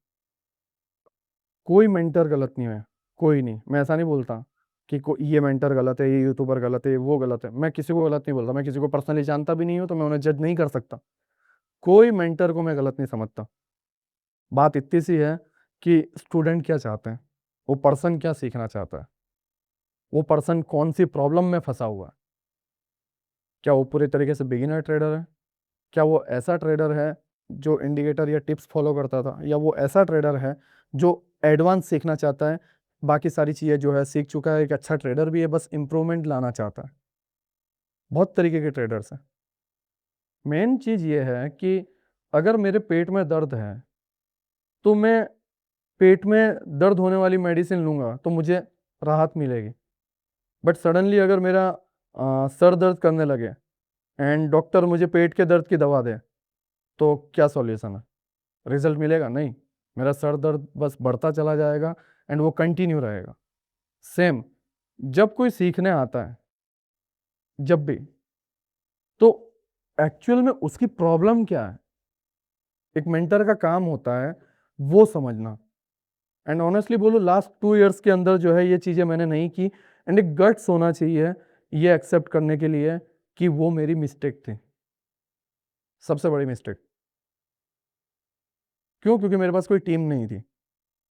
कोई मेंटर गलत नहीं है, कोई नहीं। मैं ऐसा नहीं बोलता कि ये मेंटर गलत है, ये यूट्यूबर गलत है, वो गलत है। मैं किसी को गलत नहीं बोलता, मैं किसी को पर्सनली जानता भी नहीं हूँ, तो मैं उन्हें जज नहीं कर सकता। कोई मेंटर को मैं गलत नहीं समझता। बात इतनी सी है कि स्टूडेंट क्या चाहते हैं, वो पर्सन क्या सीखना चाहता है, वो पर्सन कौन सी प्रॉब्लम में फंसा हुआ है। क्या वो पूरे तरीके से बिगिनर ट्रेडर है? क्या वो ऐसा ट्रेडर है जो इंडिकेटर या टिप्स फॉलो करता था, या वो ऐसा ट्रेडर है जो एडवांस सीखना चाहता है, बाकी सारी चीज़ें जो है सीख चुका है, एक अच्छा ट्रेडर भी है, बस इंप्रूवमेंट लाना चाहता है। बहुत तरीके के ट्रेडर्स हैं। मेन चीज़ ये है कि अगर मेरे पेट में दर्द है, तो मैं पेट में दर्द होने वाली मेडिसिन लूँगा तो मुझे राहत मिलेगी। बट सडनली अगर मेरा सर दर्द करने लगे एंड डॉक्टर मुझे पेट के दर्द की दवा दे, तो क्या सॉल्यूशन है? रिजल्ट मिलेगा? नहीं। मेरा सर दर्द बस बढ़ता चला जाएगा एंड वो कंटिन्यू रहेगा। सेम जब कोई सीखने आता है, जब भी, तो एक्चुअल में उसकी प्रॉब्लम क्या है, एक मेंटर का काम होता है वो समझना। एंड ऑनेस्टली बोलो, लास्ट 2 इयर्स के अंदर जो है ये चीज़ें मैंने नहीं की। एंड एक गट्स होना चाहिए ये एक्सेप्ट करने के लिए कि वो मेरी मिस्टेक थी, सबसे बड़ी मिस्टेक। क्यों? क्योंकि मेरे पास कोई टीम नहीं थी,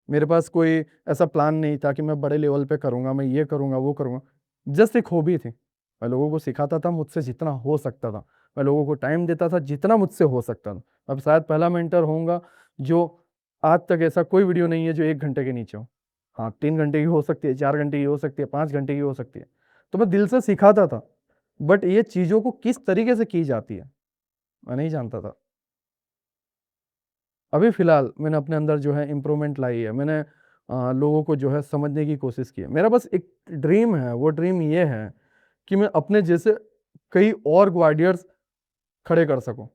मेरे पास कोई ऐसा प्लान नहीं था कि मैं बड़े लेवल पे करूँगा, मैं ये करूँगा, वो करूँगा। जस्ट एक हॉबी थी। मैं लोगों को सिखाता था मुझसे जितना हो सकता था। मैं लोगों को टाइम देता था जितना मुझसे हो सकता था। अब शायद पहला मेंटर होऊँगा जो आज तक ऐसा कोई वीडियो नहीं है जो 1 घंटे के नीचे हो। हाँ, 3 घंटे की हो सकती है, 4 घंटे की हो सकती है, 5 घंटे की हो सकती है। तो मैं दिल से सिखाता था, बट ये चीज़ों को किस तरीके से की जाती है, मैं नहीं जानता था। अभी फ़िलहाल मैंने अपने अंदर जो है इम्प्रूवमेंट लाई है। मैंने लोगों को जो है समझने की कोशिश की है। मेरा बस एक ड्रीम है, वो ड्रीम ये है कि मैं अपने जैसे कई और ग्वाडियर्स खड़े कर सकूँ।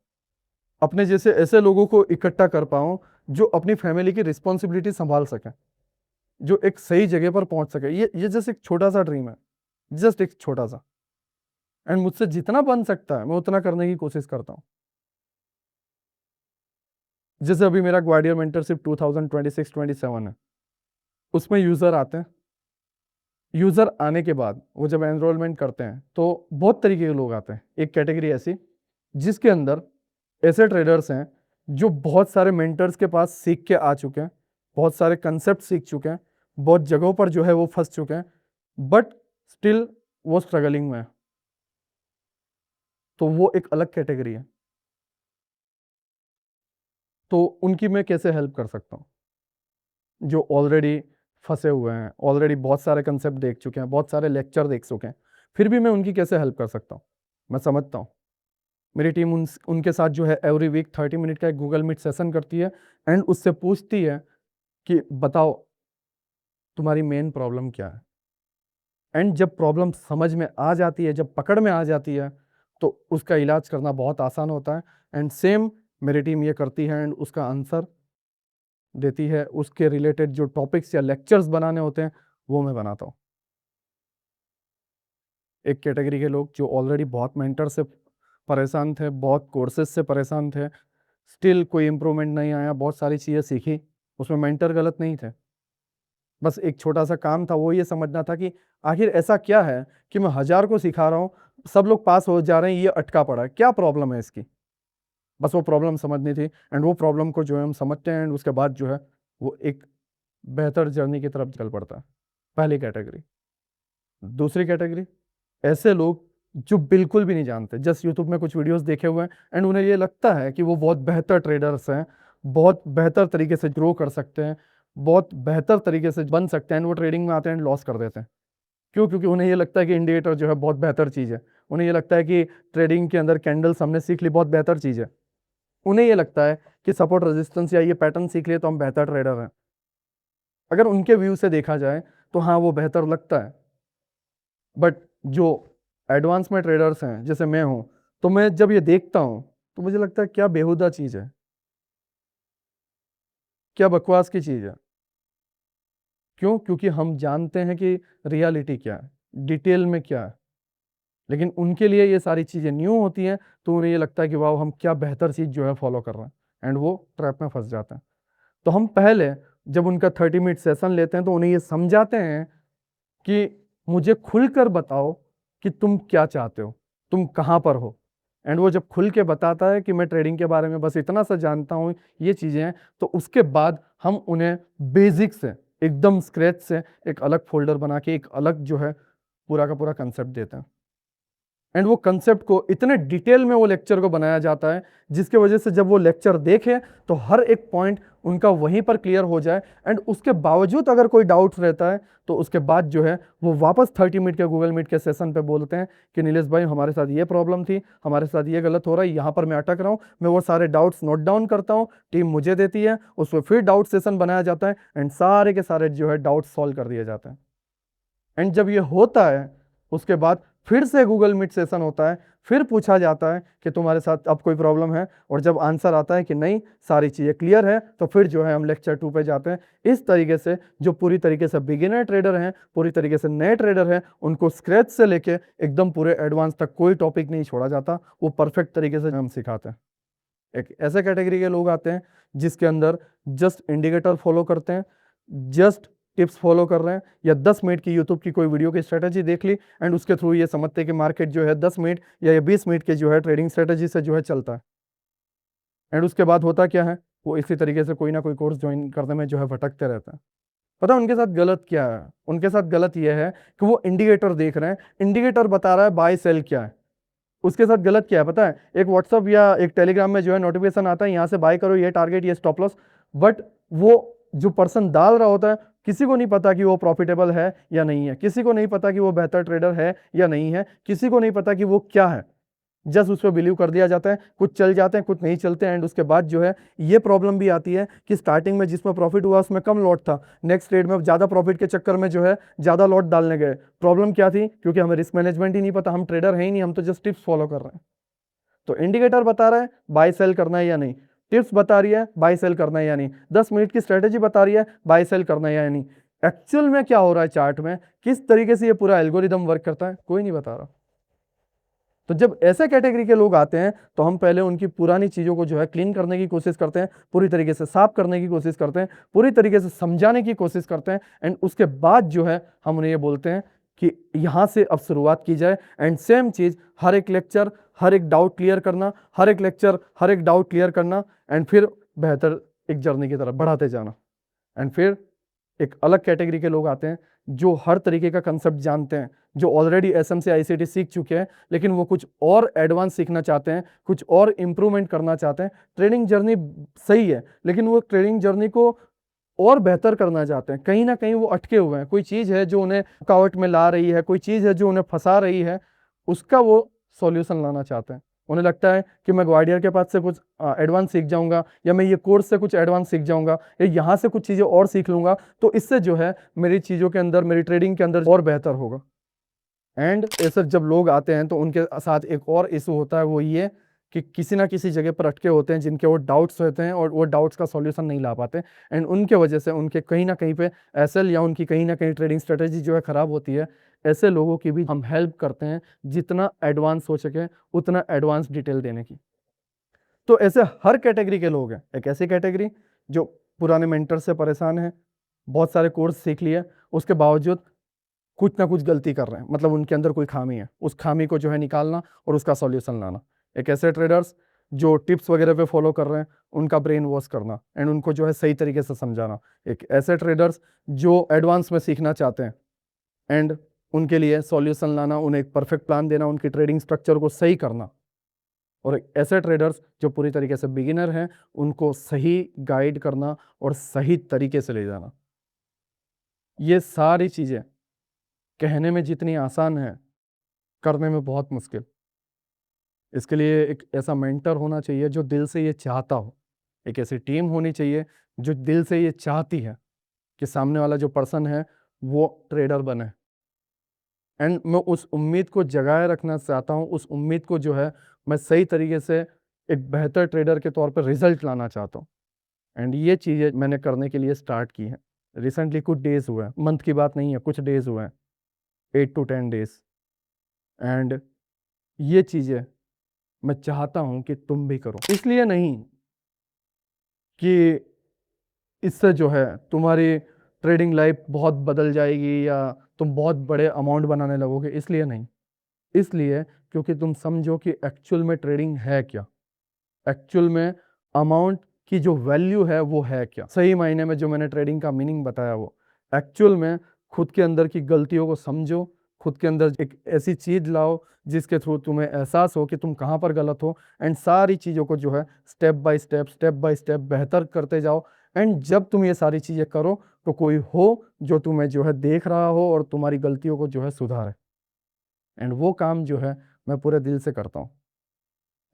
अपने जैसे ऐसे लोगों को इकट्ठा कर पाऊँ जो अपनी फैमिली की रिस्पॉन्सिबिलिटी सँभाल सकें, जो एक सही जगह पर पहुँच सकें। ये जस्ट एक छोटा-सा ड्रीम है, जस्ट एक छोटा-सा। एंड मुझसे जितना बन सकता है मैं उतना करने की कोशिश करता हूँ। जैसे अभी मेरा ग्वाडियर मेंटरशिप 2026-27 है, उसमें यूज़र आते हैं। यूज़र आने के बाद वो जब एनरोलमेंट करते हैं तो बहुत तरीके के लोग आते हैं। एक कैटेगरी ऐसी जिसके अंदर ऐसे ट्रेडर्स हैं जो बहुत सारे मेंटर्स के पास सीख के आ चुके हैं, बहुत सारे कंसेप्ट सीख चुके हैं, बहुत जगहों पर जो है वो फँस चुके हैं, बट स्टिल वो स्ट्रगलिंग में है। तो वो एक अलग कैटेगरी है। तो उनकी मैं कैसे हेल्प कर सकता हूँ? जो ऑलरेडी फँसे हुए हैं, ऑलरेडी बहुत सारे कंसेप्ट देख चुके हैं, बहुत सारे लेक्चर देख चुके हैं, फिर भी मैं उनकी कैसे हेल्प कर सकता हूँ? मैं समझता हूँ। मेरी टीम उनके साथ जो है एवरी वीक 30 मिनट का एक गूगल मीट सेशन करती है एंड उससे पूछती है कि बताओ तुम्हारी मेन प्रॉब्लम क्या है? एंड जब प्रॉब्लम समझ में आ जाती है, जब पकड़ में आ जाती है, तो उसका इलाज करना बहुत आसान होता है। एंड सेम मेरी टीम ये करती है एंड उसका आंसर देती है। उसके रिलेटेड जो टॉपिक्स या लेक्चर्स बनाने होते हैं, वो मैं बनाता हूँ। एक कैटेगरी के लोग जो ऑलरेडी बहुत मेंटर से परेशान थे, बहुत कोर्सेज़ से परेशान थे, स्टिल कोई इम्प्रूवमेंट नहीं आया, बहुत सारी चीज़ें सीखी, उसमें मेंटर गलत नहीं थे। बस एक छोटा-सा काम था, वो ये समझना था कि आखिर ऐसा क्या है कि मैं 1000 को सिखा रहा हूँ, सब लोग पास हो जा रहे हैं, ये अटका पड़ा है, क्या प्रॉब्लम है इसकी? बस वो प्रॉब्लम समझनी थी एंड वो प्रॉब्लम को जो है हम समझते हैं एंड उसके बाद जो है, वो एक बेहतर जर्नी की तरफ चल पड़ता है। पहली कैटेगरी। दूसरी कैटेगरी, ऐसे लोग जो बिल्कुल भी नहीं जानते, जस्ट यूट्यूब में कुछ वीडियोस देखे हुए हैं एंड उन्हें ये लगता है कि वो बहुत बेहतर ट्रेडर्स हैं, बहुत बेहतर तरीके से ग्रो कर सकते हैं, बहुत बेहतर तरीके से बन सकते हैं एंड वो ट्रेडिंग में आते हैं एंड लॉस कर देते हैं। क्यों? क्योंकि उन्हें ये लगता है कि इंडिकेटर जो है बहुत बेहतर चीज़ है। उन्हें ये लगता है कि ट्रेडिंग के अंदर कैंडल्स हमने सीख ली, बहुत बेहतर चीज़ है। उन्हें ये लगता है कि सपोर्ट रेजिस्टेंस या ये पैटर्न सीख लिए तो हम बेहतर ट्रेडर हैं। अगर उनके व्यू से देखा जाए तो हाँ, वो बेहतर लगता है। बट जो एडवांस में ट्रेडर्स हैं, जैसे मैं हूँ, तो मैं जब ये देखता हूँ, तो मुझे लगता है क्या बेहुदा चीज़ है, क्या बकवास की चीज़ है। क्यों? क्योंकि हम जानते हैं कि रियलिटी क्या है, डिटेल में क्या है। लेकिन उनके लिए ये सारी चीज़ें न्यू होती हैं, तो उन्हें ये लगता है कि वाह हम क्या बेहतर चीज़ जो है फॉलो कर रहे हैं, एंड वो ट्रैप में फंस जाते हैं। तो हम पहले जब उनका 30 मिनट सेशन लेते हैं तो उन्हें ये समझाते हैं कि मुझे खुलकर बताओ कि तुम क्या चाहते हो, तुम कहाँ पर हो। एंड वो जब खुल के बताता है कि मैं ट्रेडिंग के बारे में बस इतना सा जानता हूँ, ये चीज़ें हैं, तो उसके बाद हम उन्हें बेसिक से एकदम स्क्रैच से एक अलग फ़ोल्डर बना के एक अलग जो है पूरा का पूरा कंसेप्ट देते हैं। एंड वो कंसेप्ट को इतने डिटेल में वो लेक्चर को बनाया जाता है, जिसके वजह से जब वो लेक्चर देखे तो हर एक पॉइंट उनका वहीं पर क्लियर हो जाए। एंड उसके बावजूद अगर कोई डाउट रहता है तो उसके बाद जो है वो वापस 30 मिनट के गूगल मीट के सेशन पे बोलते हैं कि नीलेश भाई हमारे साथ ये प्रॉब्लम थी, हमारे साथ ये गलत हो रहा है, यहाँ पर मैं अटक रहा हूँ। मैं वो सारे डाउट्स नोट डाउन करता हूँ, टीम मुझे देती है, उस पर फिर डाउट सेशन बनाया जाता है एंड सारे के सारे जो है डाउट सॉल्व कर दिए जाते हैं। एंड जब ये होता है उसके बाद फिर से गूगल मीट सेशन होता है, फिर पूछा जाता है कि तुम्हारे साथ अब कोई प्रॉब्लम है, और जब आंसर आता है कि नहीं सारी चीज़ें क्लियर है, तो फिर जो है हम लेक्चर 2 पे जाते हैं। इस तरीके से जो पूरी तरीके से बिगिनर ट्रेडर हैं, पूरी तरीके से नए ट्रेडर हैं, उनको स्क्रैच से लेके एकदम पूरे एडवांस तक कोई टॉपिक नहीं छोड़ा जाता, वो परफेक्ट तरीके से हम सिखाते हैं। एक ऐसे कैटेगरी के लोग आते हैं जिसके अंदर जस्ट इंडिकेटर फॉलो करते हैं, जस्ट टिप्स फॉलो कर रहे हैं, या 10 मिनट की यूट्यूब की कोई वीडियो की स्ट्रेटजी देख ली एंड उसके थ्रू ये समझते हैं कि मार्केट जो है 10 मिनट या 20 मिनट के जो है ट्रेडिंग स्ट्रेटजी से जो है चलता है। एंड उसके बाद होता क्या है, वो इसी तरीके से कोई ना कोई कोर्स ज्वाइन करने में जो है भटकते रहते हैं। पता है उनके साथ गलत क्या है? उनके साथ गलत ये है कि वो इंडिकेटर देख रहे हैं, इंडिकेटर बता रहा है बाय सेल क्या है। उसके साथ गलत क्या है पता है? एक व्हाट्सअप या एक टेलीग्राम में जो है नोटिफिकेशन आता है, यहाँ से बाय करो, ये टारगेट, ये स्टॉप लॉस, बट वो जो पर्सन डाल रहा होता है, किसी को नहीं पता कि वो प्रॉफिटेबल है या नहीं है, किसी को नहीं पता कि वो बेहतर ट्रेडर है या नहीं है, किसी को नहीं पता कि वो क्या है। जस्ट उस पर बिलीव कर दिया जाता है, कुछ चल जाते हैं कुछ नहीं चलते हैं। एंड उसके बाद जो है ये प्रॉब्लम भी आती है कि स्टार्टिंग में जिसमें प्रॉफिट हुआ उसमें कम लॉट था, नेक्स्ट ट्रेड में ज़्यादा प्रॉफिट के चक्कर में जो है ज़्यादा लॉट डालने गए। प्रॉब्लम क्या थी? क्योंकि हमें रिस्क मैनेजमेंट ही नहीं पता, हम ट्रेडर है ही नहीं, हम तो जस्ट टिप्स फॉलो कर रहे हैं। तो इंडिकेटर बता रहा है बाय सेल करना है या नहीं, टिप्स बता रही है बाय सेल करना है या नहीं, 10 मिनट की स्ट्रेटेजी बता रही है बाय सेल करना है या नहीं। एक्चुअल में क्या हो रहा है चार्ट में, किस तरीके से ये पूरा एल्गोरिदम वर्क करता है, कोई नहीं बता रहा। तो जब ऐसे कैटेगरी के लोग आते हैं तो हम पहले उनकी पुरानी चीज़ों को जो है क्लीन करने की कोशिश करते हैं, पूरी तरीके से साफ करने की कोशिश करते हैं, पूरी तरीके से समझाने की कोशिश करते हैं। एंड उसके बाद जो है हम उन्हें ये बोलते हैं कि यहाँ से अब शुरुआत की जाए। एंड सेम चीज़ हर एक लेक्चर, हर एक डाउट क्लियर करना, हर एक लेक्चर, हर एक डाउट क्लियर करना, एंड फिर बेहतर एक जर्नी की तरफ बढ़ाते जाना। एंड फिर एक अलग कैटेगरी के लोग आते हैं जो हर तरीके का कंसेप्ट जानते हैं, जो ऑलरेडी एसएमसी आईसीटी सीख चुके हैं, लेकिन वो कुछ और एडवांस सीखना चाहते हैं, कुछ और इंप्रूवमेंट करना चाहते हैं। ट्रेडिंग जर्नी सही है, लेकिन वो ट्रेडिंग जर्नी को और बेहतर करना चाहते हैं। कहीं ना कहीं वो अटके हुए हैं, कोई चीज़ है जो उन्हें रुकावट में ला रही है, कोई चीज़ है जो उन्हें फंसा रही है, उसका वो सॉल्यूशन लाना चाहते हैं। उन्हें लगता है कि मैं ग्वाडियर के पास से कुछ एडवांस सीख जाऊंगा, या मैं ये कोर्स से कुछ एडवांस सीख जाऊंगा, या यहाँ से कुछ चीज़ें और सीख लूंगा, तो इससे जो है मेरी चीज़ों के अंदर, मेरी ट्रेडिंग के अंदर और बेहतर होगा। एंड ऐसे जब लोग आते हैं तो उनके साथ एक और इशू होता है, वो ये कि किसी ना किसी जगह पर अटके होते हैं, जिनके वो डाउट्स होते हैं और वो डाउट्स का सॉल्यूशन नहीं ला पाते। एंड उनके वजह से उनके कहीं ना कहीं पे एसएल या उनकी कहीं ना कहीं ट्रेडिंग स्ट्रेटेजी जो है ख़राब होती है। ऐसे लोगों की भी हम हेल्प करते हैं, जितना एडवांस हो सके उतना एडवांस डिटेल देने की। तो ऐसे हर कैटेगरी के लोग हैं। एक ऐसी कैटेगरी जो पुराने मेंटर से परेशान है, बहुत सारे कोर्स सीख लिए, उसके बावजूद कुछ ना कुछ गलती कर रहे हैं, मतलब उनके अंदर कोई खामी है, उस खामी को जो है निकालना और उसका सॉल्यूशन लाना। एक ऐसे ट्रेडर्स जो टिप्स वगैरह पे फॉलो कर रहे हैं, उनका ब्रेन वॉश करना एंड उनको जो है सही तरीके से समझाना। एक ऐसे ट्रेडर्स जो एडवांस में सीखना चाहते हैं एंड उनके लिए सॉल्यूशन लाना, उन्हें एक परफेक्ट प्लान देना, उनकी ट्रेडिंग स्ट्रक्चर को सही करना। और एक ऐसे ट्रेडर्स जो पूरी तरीके से बिगिनर हैं, उनको सही गाइड करना और सही तरीके से ले जाना। ये सारी चीज़ें कहने में जितनी आसान है, करने में बहुत मुश्किल। इसके लिए एक ऐसा मेंटर होना चाहिए जो दिल से ये चाहता हो, एक ऐसी टीम होनी चाहिए जो दिल से ये चाहती है कि सामने वाला जो पर्सन है वो ट्रेडर बने। एंड मैं उस उम्मीद को जगाए रखना चाहता हूँ, उस उम्मीद को जो है मैं सही तरीके से एक बेहतर ट्रेडर के तौर पर रिजल्ट लाना चाहता हूँ। एंड ये चीज़ें मैंने करने के लिए स्टार्ट की हैं। रिसेंटली कुछ डेज़ हुए हैं, मंथ की बात नहीं है, कुछ डेज़ हुए हैं, 8 to 10 डेज़। एंड ये चीज़ें मैं चाहता हूँ कि तुम भी करो। इसलिए नहीं कि इससे जो है तुम्हारी ट्रेडिंग लाइफ बहुत बदल जाएगी या तुम बहुत बड़े अमाउंट बनाने लगोगे, इसलिए नहीं। इसलिए क्योंकि तुम समझो कि एक्चुअल में ट्रेडिंग है क्या, एक्चुअल में अमाउंट की जो वैल्यू है वो है क्या। सही मायने में जो मैंने ट्रेडिंग का मीनिंग बताया वो एक्चुअल में खुद के अंदर की गलतियों को समझो, खुद के अंदर एक ऐसी चीज लाओ जिसके थ्रू तुम्हें एहसास हो कि तुम कहाँ पर गलत हो, एंड सारी चीज़ों को जो है स्टेप बाय स्टेप बेहतर करते जाओ। एंड जब तुम ये सारी चीज़ें करो तो कोई हो जो तुम्हें जो है देख रहा हो और तुम्हारी गलतियों को जो है सुधारे। एंड वो काम जो है मैं पूरे दिल से करता हूँ,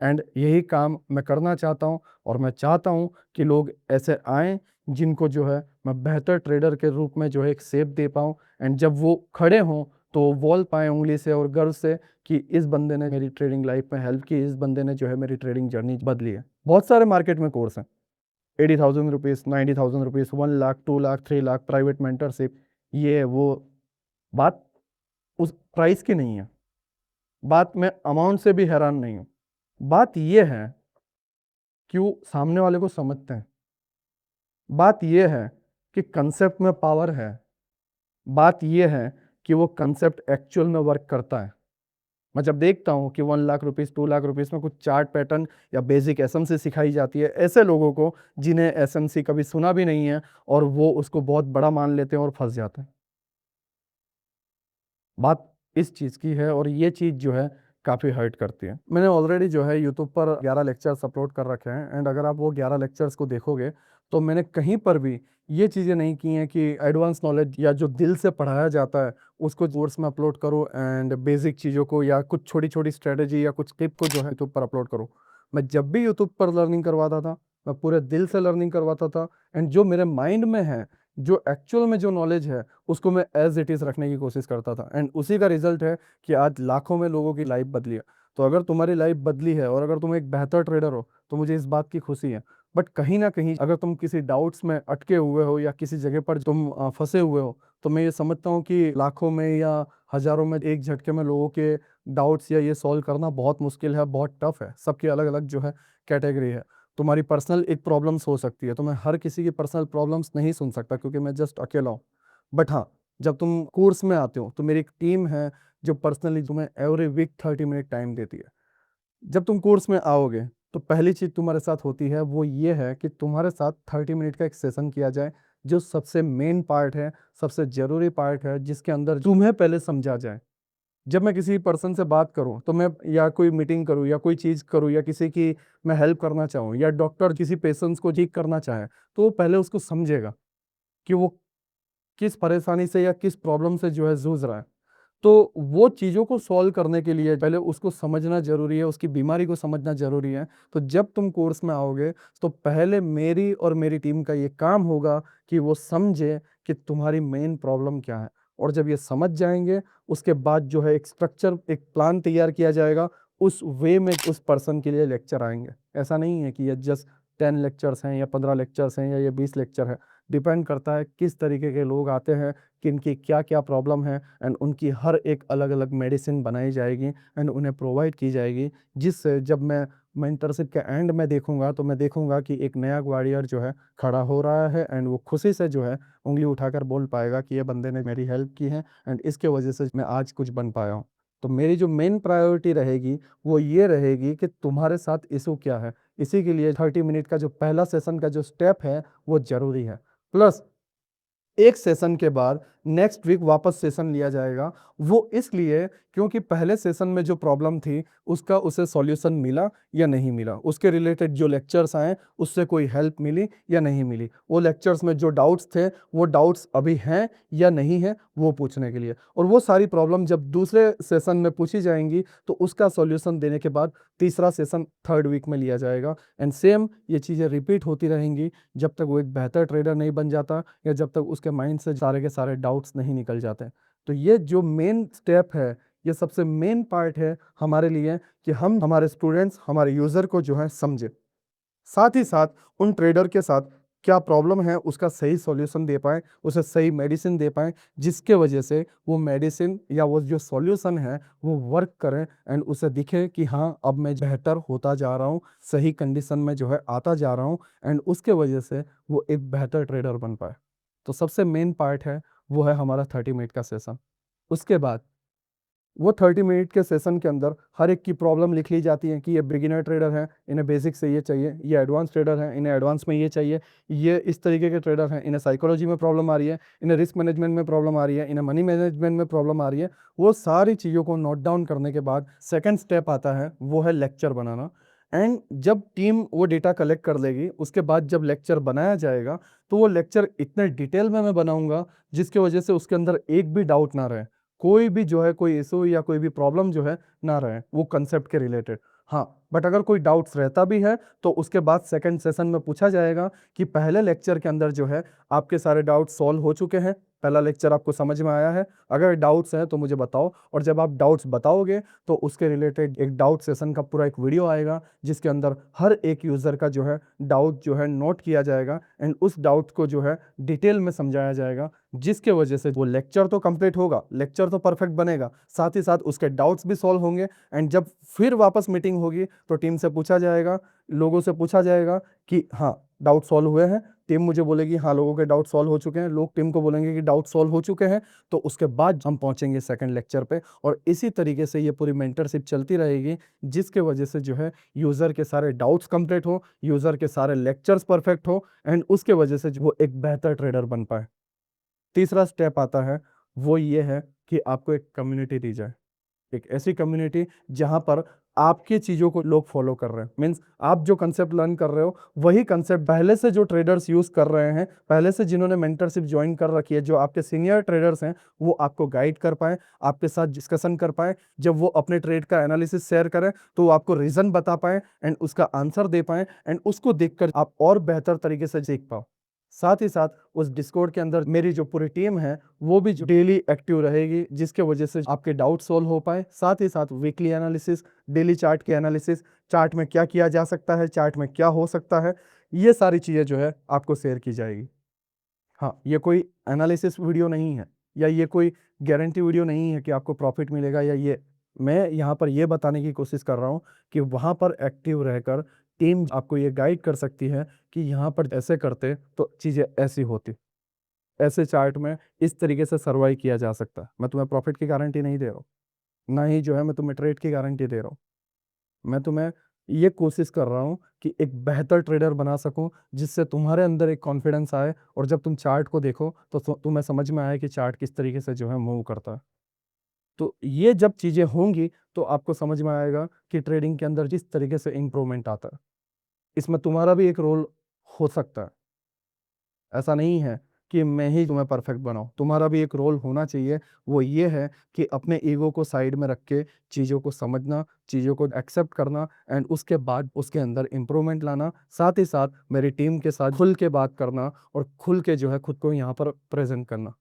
एंड यही काम मैं करना चाहता हूँ। और मैं चाहता हूँ कि लोग ऐसे आएँ जिनको जो है मैं बेहतर ट्रेडर के रूप में जो है एक शेप दे पाऊँ, एंड जब वो खड़े हों तो वो बोल पाएँ उंगली से और गर्व से कि इस बंदे ने मेरी ट्रेडिंग लाइफ में हेल्प की, इस बंदे ने जो है मेरी ट्रेडिंग जर्नी बदली है। बहुत सारे मार्केट में कोर्स हैं, 80,000 rupees, 90,000 rupees, 1 lakh, 2 lakh, 3 lakh, private mentorship, ये वो। बात उस प्राइस की नहीं है, बात मैं अमाउंट से भी हैरान नहीं हूँ। बात ये है कि वो सामने वाले को समझते हैं। बात ये है कि कंसेप्ट में पावर है। बात ये है कि वो कंसेप्ट एक्चुअल में वर्क करता है। मैं जब देखता हूँ कि 1 लाख रुपीज़, 2 लाख रुपीज़ में कुछ चार्ट पैटर्न या बेसिक एसएमसी सिखाई जाती है ऐसे लोगों को जिन्हें एसएमसी कभी सुना भी नहीं है, और वो उसको बहुत बड़ा मान लेते हैं और फंस जाते हैं। बात इस चीज़ की है, और ये चीज़ जो है काफ़ी हर्ट करती है। मैंने ऑलरेडी जो है यूट्यूब पर 11 लेक्चर्स अपलोड कर रखे हैं, एंड अगर आप वो 11 लेक्चर्स को देखोगे तो मैंने कहीं पर भी ये चीज़ें नहीं की हैं कि एडवांस नॉलेज या जो दिल से पढ़ाया जाता है उसको कोर्स में अपलोड करो, एंड बेसिक चीज़ों को या कुछ छोटी छोटी स्ट्रेटेजी या कुछ टिप को जो है यूट्यूब पर अपलोड करो। मैं जब भी यूट्यूब पर लर्निंग करवाता था मैं पूरे दिल से लर्निंग करवाता था, एंड जो मेरे माइंड में है, जो एक्चुअल में जो नॉलेज है उसको मैं एज इट इज़ रखने की कोशिश करता था, एंड उसी का रिजल्ट है कि आज लाखों में लोगों की लाइफ बदली है। तो अगर तुम्हारी लाइफ बदली है और अगर तुम एक बेहतर ट्रेडर हो तो मुझे इस बात की खुशी है। बट कहीं ना कहीं अगर तुम किसी डाउट्स में अटके हुए हो या किसी जगह पर तुम फंसे हुए हो, तो मैं ये समझता हूँ कि लाखों में या हज़ारों में एक झटके में लोगों के डाउट्स या ये सॉल्व करना बहुत मुश्किल है, बहुत टफ है। सबकी अलग अलग जो है कैटेगरी है। तुम्हारी पर्सनल एक प्रॉब्लम्स हो सकती है, तो मैं हर किसी की पर्सनल प्रॉब्लम्स नहीं सुन सकता क्योंकि मैं जस्ट अकेला हूँ। बट हाँ, जब तुम कोर्स में आते हो तो मेरी एक टीम है जो पर्सनली तुम्हें एवरी वीक 30 मिनट टाइम देती है। जब तुम कोर्स में आओगे तो पहली चीज़ तुम्हारे साथ होती है वो ये है कि तुम्हारे साथ 30 मिनट का एक सेशन किया जाए, जो सबसे मेन पार्ट है, सबसे ज़रूरी पार्ट है, जिसके अंदर तुम्हें पहले समझा जाए। जब मैं किसी पर्सन से बात करूं तो मैं या कोई मीटिंग करूं या कोई चीज़ करूं या किसी की मैं हेल्प करना चाहूं या डॉक्टर किसी पेशेंट्स को ठीक करना चाहे, तो वो पहले उसको समझेगा कि वो किस परेशानी से या किस प्रॉब्लम से जो है जूझ रहा है। तो वो चीज़ों को सॉल्व करने के लिए पहले उसको समझना ज़रूरी है, उसकी बीमारी को समझना ज़रूरी है। तो जब तुम कोर्स में आओगे तो पहले मेरी और मेरी टीम का ये काम होगा कि वो समझे कि तुम्हारी मेन प्रॉब्लम क्या है। और जब ये समझ जाएंगे उसके बाद जो है एक स्ट्रक्चर, एक प्लान तैयार किया जाएगा, उस वे में उस पर्सन के लिए लेक्चर आएंगे। ऐसा नहीं है कि ये जस्ट 10 लेक्चर्स हैं या 15 लेक्चर्स हैं या ये 20 लेक्चर है। डिपेंड करता है किस तरीके के लोग आते हैं, किनकी क्या क्या प्रॉब्लम है, एंड उनकी हर एक अलग अलग मेडिसिन बनाई जाएगी एंड उन्हें प्रोवाइड की जाएगी, जिससे जब मैं मेंटरशिप के एंड में देखूंगा तो मैं देखूंगा कि एक नया ग्वाडियर जो है खड़ा हो रहा है, एंड वो खुशी से जो है उंगली उठाकर बोल पाएगा कि ये बंदे ने मेरी हेल्प की है एंड इसके वजह से मैं आज कुछ बन पाया हूँ। तो मेरी जो मेन प्रायोरिटी रहेगी वो ये रहेगी कि तुम्हारे साथ इशू क्या है। इसी के लिए 30 मिनट का जो पहला सेशन का जो स्टेप है वो ज़रूरी है। प्लस एक सेशन के बाद नेक्स्ट वीक वापस सेशन लिया जाएगा। वो इसलिए क्योंकि पहले सेशन में जो प्रॉब्लम थी उसका उसे सॉल्यूशन मिला या नहीं मिला, उसके रिलेटेड जो लेक्चर्स आए उससे कोई हेल्प मिली या नहीं मिली, वो लेक्चर्स में जो डाउट्स थे वो डाउट्स अभी हैं या नहीं है वो पूछने के लिए। और वो सारी प्रॉब्लम जब दूसरे सेशन में पूछी जाएंगी तो उसका सॉल्यूशन देने के बाद तीसरा सेशन थर्ड वीक में लिया जाएगा। एंड सेम ये चीज़ें रिपीट होती रहेंगी जब तक वो एक बेहतर ट्रेडर नहीं बन जाता या जब तक उसके माइंड से सारे के सारे डाउट्स नहीं निकल जाते। तो ये जो मेन स्टेप है, ये सबसे मेन पार्ट है हमारे लिए कि हम हमारे स्टूडेंट्स, हमारे यूज़र को जो है समझे, साथ ही साथ उन ट्रेडर के साथ क्या प्रॉब्लम है उसका सही सॉल्यूशन दे पाएँ, उसे सही मेडिसिन दे पाएँ, जिसके वजह से वो मेडिसिन या वो जो सॉल्यूशन है वो वर्क करे एंड उसे दिखे कि हाँ, अब मैं बेहतर होता जा रहा हूँ, सही कंडीशन में जो है आता जा रहा हूँ एंड उसके वजह से वो एक बेहतर ट्रेडर बन पाए। तो सबसे मेन पार्ट है, वो है हमारा 30 मिनट का सेशन। उसके बाद वो 30 मिनट के सेशन के अंदर हर एक की प्रॉब्लम लिख ली जाती है कि ये बिगिनर ट्रेडर हैं, इन्हें बेसिक से ये चाहिए, ये एडवांस ट्रेडर हैं, इन्हें एडवांस में ये चाहिए, ये इस तरीके के ट्रेडर हैं, इन्हें साइकोलॉजी में प्रॉब्लम आ रही है, इन्हें रिस्क मैनेजमेंट में प्रॉब्लम आ रही है, इन्हें मनी मैनेजमेंट में प्रॉब्लम आ रही है। वो सारी चीज़ों को नोट डाउन करने के बाद सेकेंड स्टेप आता है, वो है लेक्चर बनाना। एंड जब टीम वो डेटा कलेक्ट कर लेगी, उसके बाद जब लेक्चर बनाया जाएगा, तो वो लेक्चर इतने डिटेल में मैं बनाऊंगा जिसकी वजह से उसके अंदर एक भी डाउट ना रहे, कोई भी जो है कोई इशू या कोई भी प्रॉब्लम जो है ना रहे वो कंसेप्ट के रिलेटेड। हाँ, बट अगर कोई डाउट्स रहता भी है तो उसके बाद सेकंड सेशन में पूछा जाएगा कि पहले लेक्चर के अंदर जो है आपके सारे डाउट सॉल्व हो चुके हैं, पहला लेक्चर आपको समझ में आया है, अगर डाउट्स हैं तो मुझे बताओ। और जब आप डाउट्स बताओगे तो उसके रिलेटेड एक डाउट सेशन का पूरा एक वीडियो आएगा जिसके अंदर हर एक यूज़र का जो है डाउट जो है नोट किया जाएगा एंड उस डाउट को जो है डिटेल में समझाया जाएगा, जिसके वजह से वो लेक्चर तो कंप्लीट होगा, लेक्चर तो परफेक्ट बनेगा, साथ ही साथ उसके डाउट्स भी सॉल्व होंगे। एंड जब फिर वापस मीटिंग होगी तो टीम से पूछा जाएगा, लोगों से पूछा जाएगा कि हाँ डाउट सॉल्व हुए हैं, टीम मुझे बोलेगी हाँ लोगों के डाउट सॉल्व हो चुके हैं, लोग टीम को बोलेंगे कि डाउट सॉल्व हो चुके हैं, तो उसके बाद हम पहुंचेंगे सेकंड लेक्चर पे। और इसी तरीके से ये पूरी मेंटरशिप चलती रहेगी, जिसके वजह से जो है यूज़र के सारे डाउट्स कंप्लीट हो, यूज़र के सारे लेक्चर्स परफेक्ट हो एंड उसके वजह से वो एक बेहतर ट्रेडर बन पाए। तीसरा स्टेप आता है, वो ये है कि आपको एक कम्युनिटी दी जाए, एक ऐसी कम्युनिटी जहां पर आपकी चीज़ों को लोग फॉलो कर रहे हैं। मीन्स आप जो कंसेप्ट लर्न कर रहे हो वही कंसेप्ट पहले से जो ट्रेडर्स यूज़ कर रहे हैं, पहले से जिन्होंने मेंटरशिप ज्वाइन कर रखी है, जो आपके सीनियर ट्रेडर्स हैं, वो आपको गाइड कर पाएँ, आपके साथ डिस्कशन कर पाएँ। जब वो अपने ट्रेड का एनालिसिस शेयर करें तो वो आपको रीज़न बता पाएँ एंड उसका आंसर दे पाएँ एंड उसको देखकर आप और बेहतर तरीके से सीख पाओ। साथ ही साथ उस डिस्कॉर्ड के अंदर मेरी जो पूरी टीम है वो भी डेली एक्टिव रहेगी, जिसके वजह से आपके डाउट सॉल्व हो पाए। साथ ही साथ वीकली एनालिसिस, डेली चार्ट के एनालिसिस, चार्ट में क्या किया जा सकता है, चार्ट में क्या हो सकता है, ये सारी चीज़ें जो है आपको शेयर की जाएगी। हाँ, ये कोई एनालिसिस वीडियो नहीं है या ये कोई गारंटी वीडियो नहीं है कि आपको प्रॉफिट मिलेगा, या ये मैं यहाँ पर ये बताने की कोशिश कर रहा हूँ कि वहाँ पर एक्टिव रहकर टीम आपको ये गाइड कर सकती है कि यहाँ पर ऐसे करते तो चीज़ें ऐसी होती, ऐसे चार्ट में इस तरीके से सर्वाइव किया जा सकता है। मैं तुम्हें प्रॉफिट की गारंटी नहीं दे रहा हूँ, ना ही जो है मैं तुम्हें ट्रेड की गारंटी दे रहा हूँ। मैं तुम्हें ये कोशिश कर रहा हूँ कि एक बेहतर ट्रेडर बना सकूँ, जिससे तुम्हारे अंदर एक कॉन्फिडेंस आए और जब तुम चार्ट को देखो तो तुम्हें समझ में आए कि चार्ट किस तरीके से जो है मूव करता है। तो ये जब चीज़ें होंगी तो आपको समझ में आएगा कि ट्रेडिंग के अंदर जिस तरीके से इम्प्रूवमेंट आता है, इसमें तुम्हारा भी एक रोल हो सकता है। ऐसा नहीं है कि मैं ही तुम्हें परफेक्ट बनाऊँ, तुम्हारा भी एक रोल होना चाहिए। वो ये है कि अपने ईगो को साइड में रख के चीज़ों को समझना, चीज़ों को एक्सेप्ट करना एंड उसके बाद उसके अंदर इम्प्रूवमेंट लाना। साथ ही साथ मेरी टीम के साथ खुल के बात करना और खुल के जो है खुद को यहाँ पर प्रेज़ेंट करना।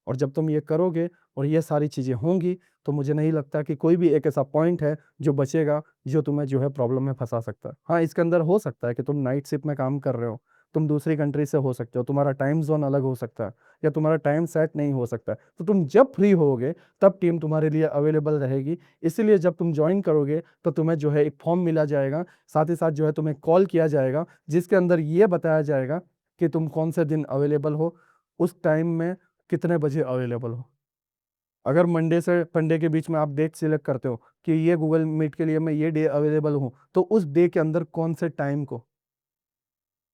और जब तुम ये करोगे और ये सारी चीज़ें होंगी, तो मुझे नहीं लगता कि कोई भी एक ऐसा पॉइंट है जो बचेगा, जो तुम्हें जो है प्रॉब्लम में फँसा सकता है। हाँ, इसके अंदर हो सकता है कि तुम नाइट शिफ्ट में काम कर रहे हो, तुम दूसरी कंट्री से हो सकते हो, तुम्हारा टाइम ज़ोन अलग हो सकता है या तुम्हारा टाइम सेट नहीं हो सकता है। तो तुम जब फ्री होगे तब टीम तुम्हारे लिए अवेलेबल रहेगी। इसीलिए जब तुम जॉइन करोगे तो तुम्हें जो है एक फॉर्म मिला जाएगा, साथ ही साथ जो है तुम्हें कॉल किया जाएगा, जिसके अंदर ये बताया जाएगा कि तुम कौन से दिन अवेलेबल हो, उस टाइम में कितने बजे अवेलेबल हो। अगर मंडे से संडे के बीच में आप डेट सिलेक्ट करते हो कि ये गूगल मीट के लिए मैं ये डे अवेलेबल हूँ, तो उस डे के अंदर कौन से टाइम को,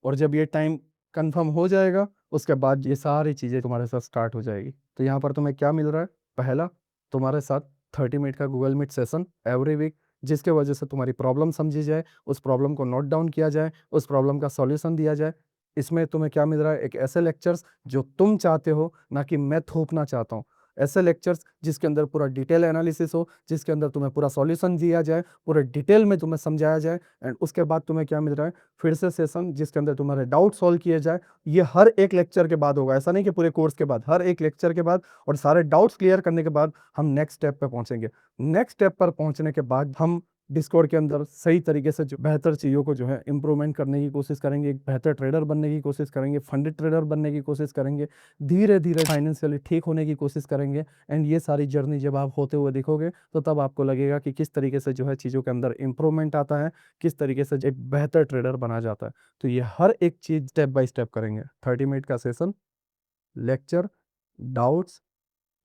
और जब ये टाइम कंफर्म हो जाएगा उसके बाद ये सारी चीज़ें तुम्हारे साथ स्टार्ट हो जाएगी। तो यहाँ पर तुम्हें क्या मिल रहा है? पहला, तुम्हारे साथ 30 मिनट का Google Meet session every week, जिसके वजह से तुम्हारी प्रॉब्लम समझी जाए, उस प्रॉब्लम को नोट डाउन किया जाए, उस प्रॉब्लम का सॉल्यूशन दिया जाए। इसमें तुम्हें क्या मिल रहा है? एक ऐसे लेक्चर्स जो तुम चाहते हो, ना कि मैं थोपना चाहता हूँ। ऐसे लेक्चर्स जिसके अंदर पूरा डिटेल एनालिसिस हो, जिसके अंदर तुम्हें पूरा सॉल्यूशन दिया जाए, पूरे डिटेल में तुम्हें समझाया जाए एंड उसके बाद तुम्हें क्या मिल रहा है? फिर से सेशन जिसके अंदर तुम्हारे डाउट सॉल्व किए जाए। ये हर एक लेक्चर के बाद होगा, ऐसा नहीं कि पूरे कोर्स के बाद, हर एक लेक्चर के बाद, और सारे डाउट्स क्लियर करने के बाद हम नेक्स्ट स्टेप पे पहुंचेंगे। नेक्स्ट स्टेप पर पहुंचने के बाद हम डिस्कॉर्ड के अंदर सही तरीके से जो बेहतर चीज़ों को जो है इम्प्रूवमेंट करने की कोशिश करेंगे, एक बेहतर ट्रेडर बनने की कोशिश करेंगे, फंडेड ट्रेडर बनने की कोशिश करेंगे, धीरे धीरे फाइनेंशियली ठीक होने की कोशिश करेंगे। एंड ये सारी जर्नी जब आप होते हुए दिखोगे तो तब आपको लगेगा कि किस तरीके से जो है चीज़ों के अंदर इम्प्रूवमेंट आता है, किस तरीके से एक बेहतर ट्रेडर बना जाता है। तो ये हर एक चीज़ स्टेप बाय स्टेप करेंगे। 30 मिनट का session, lecture, doubts,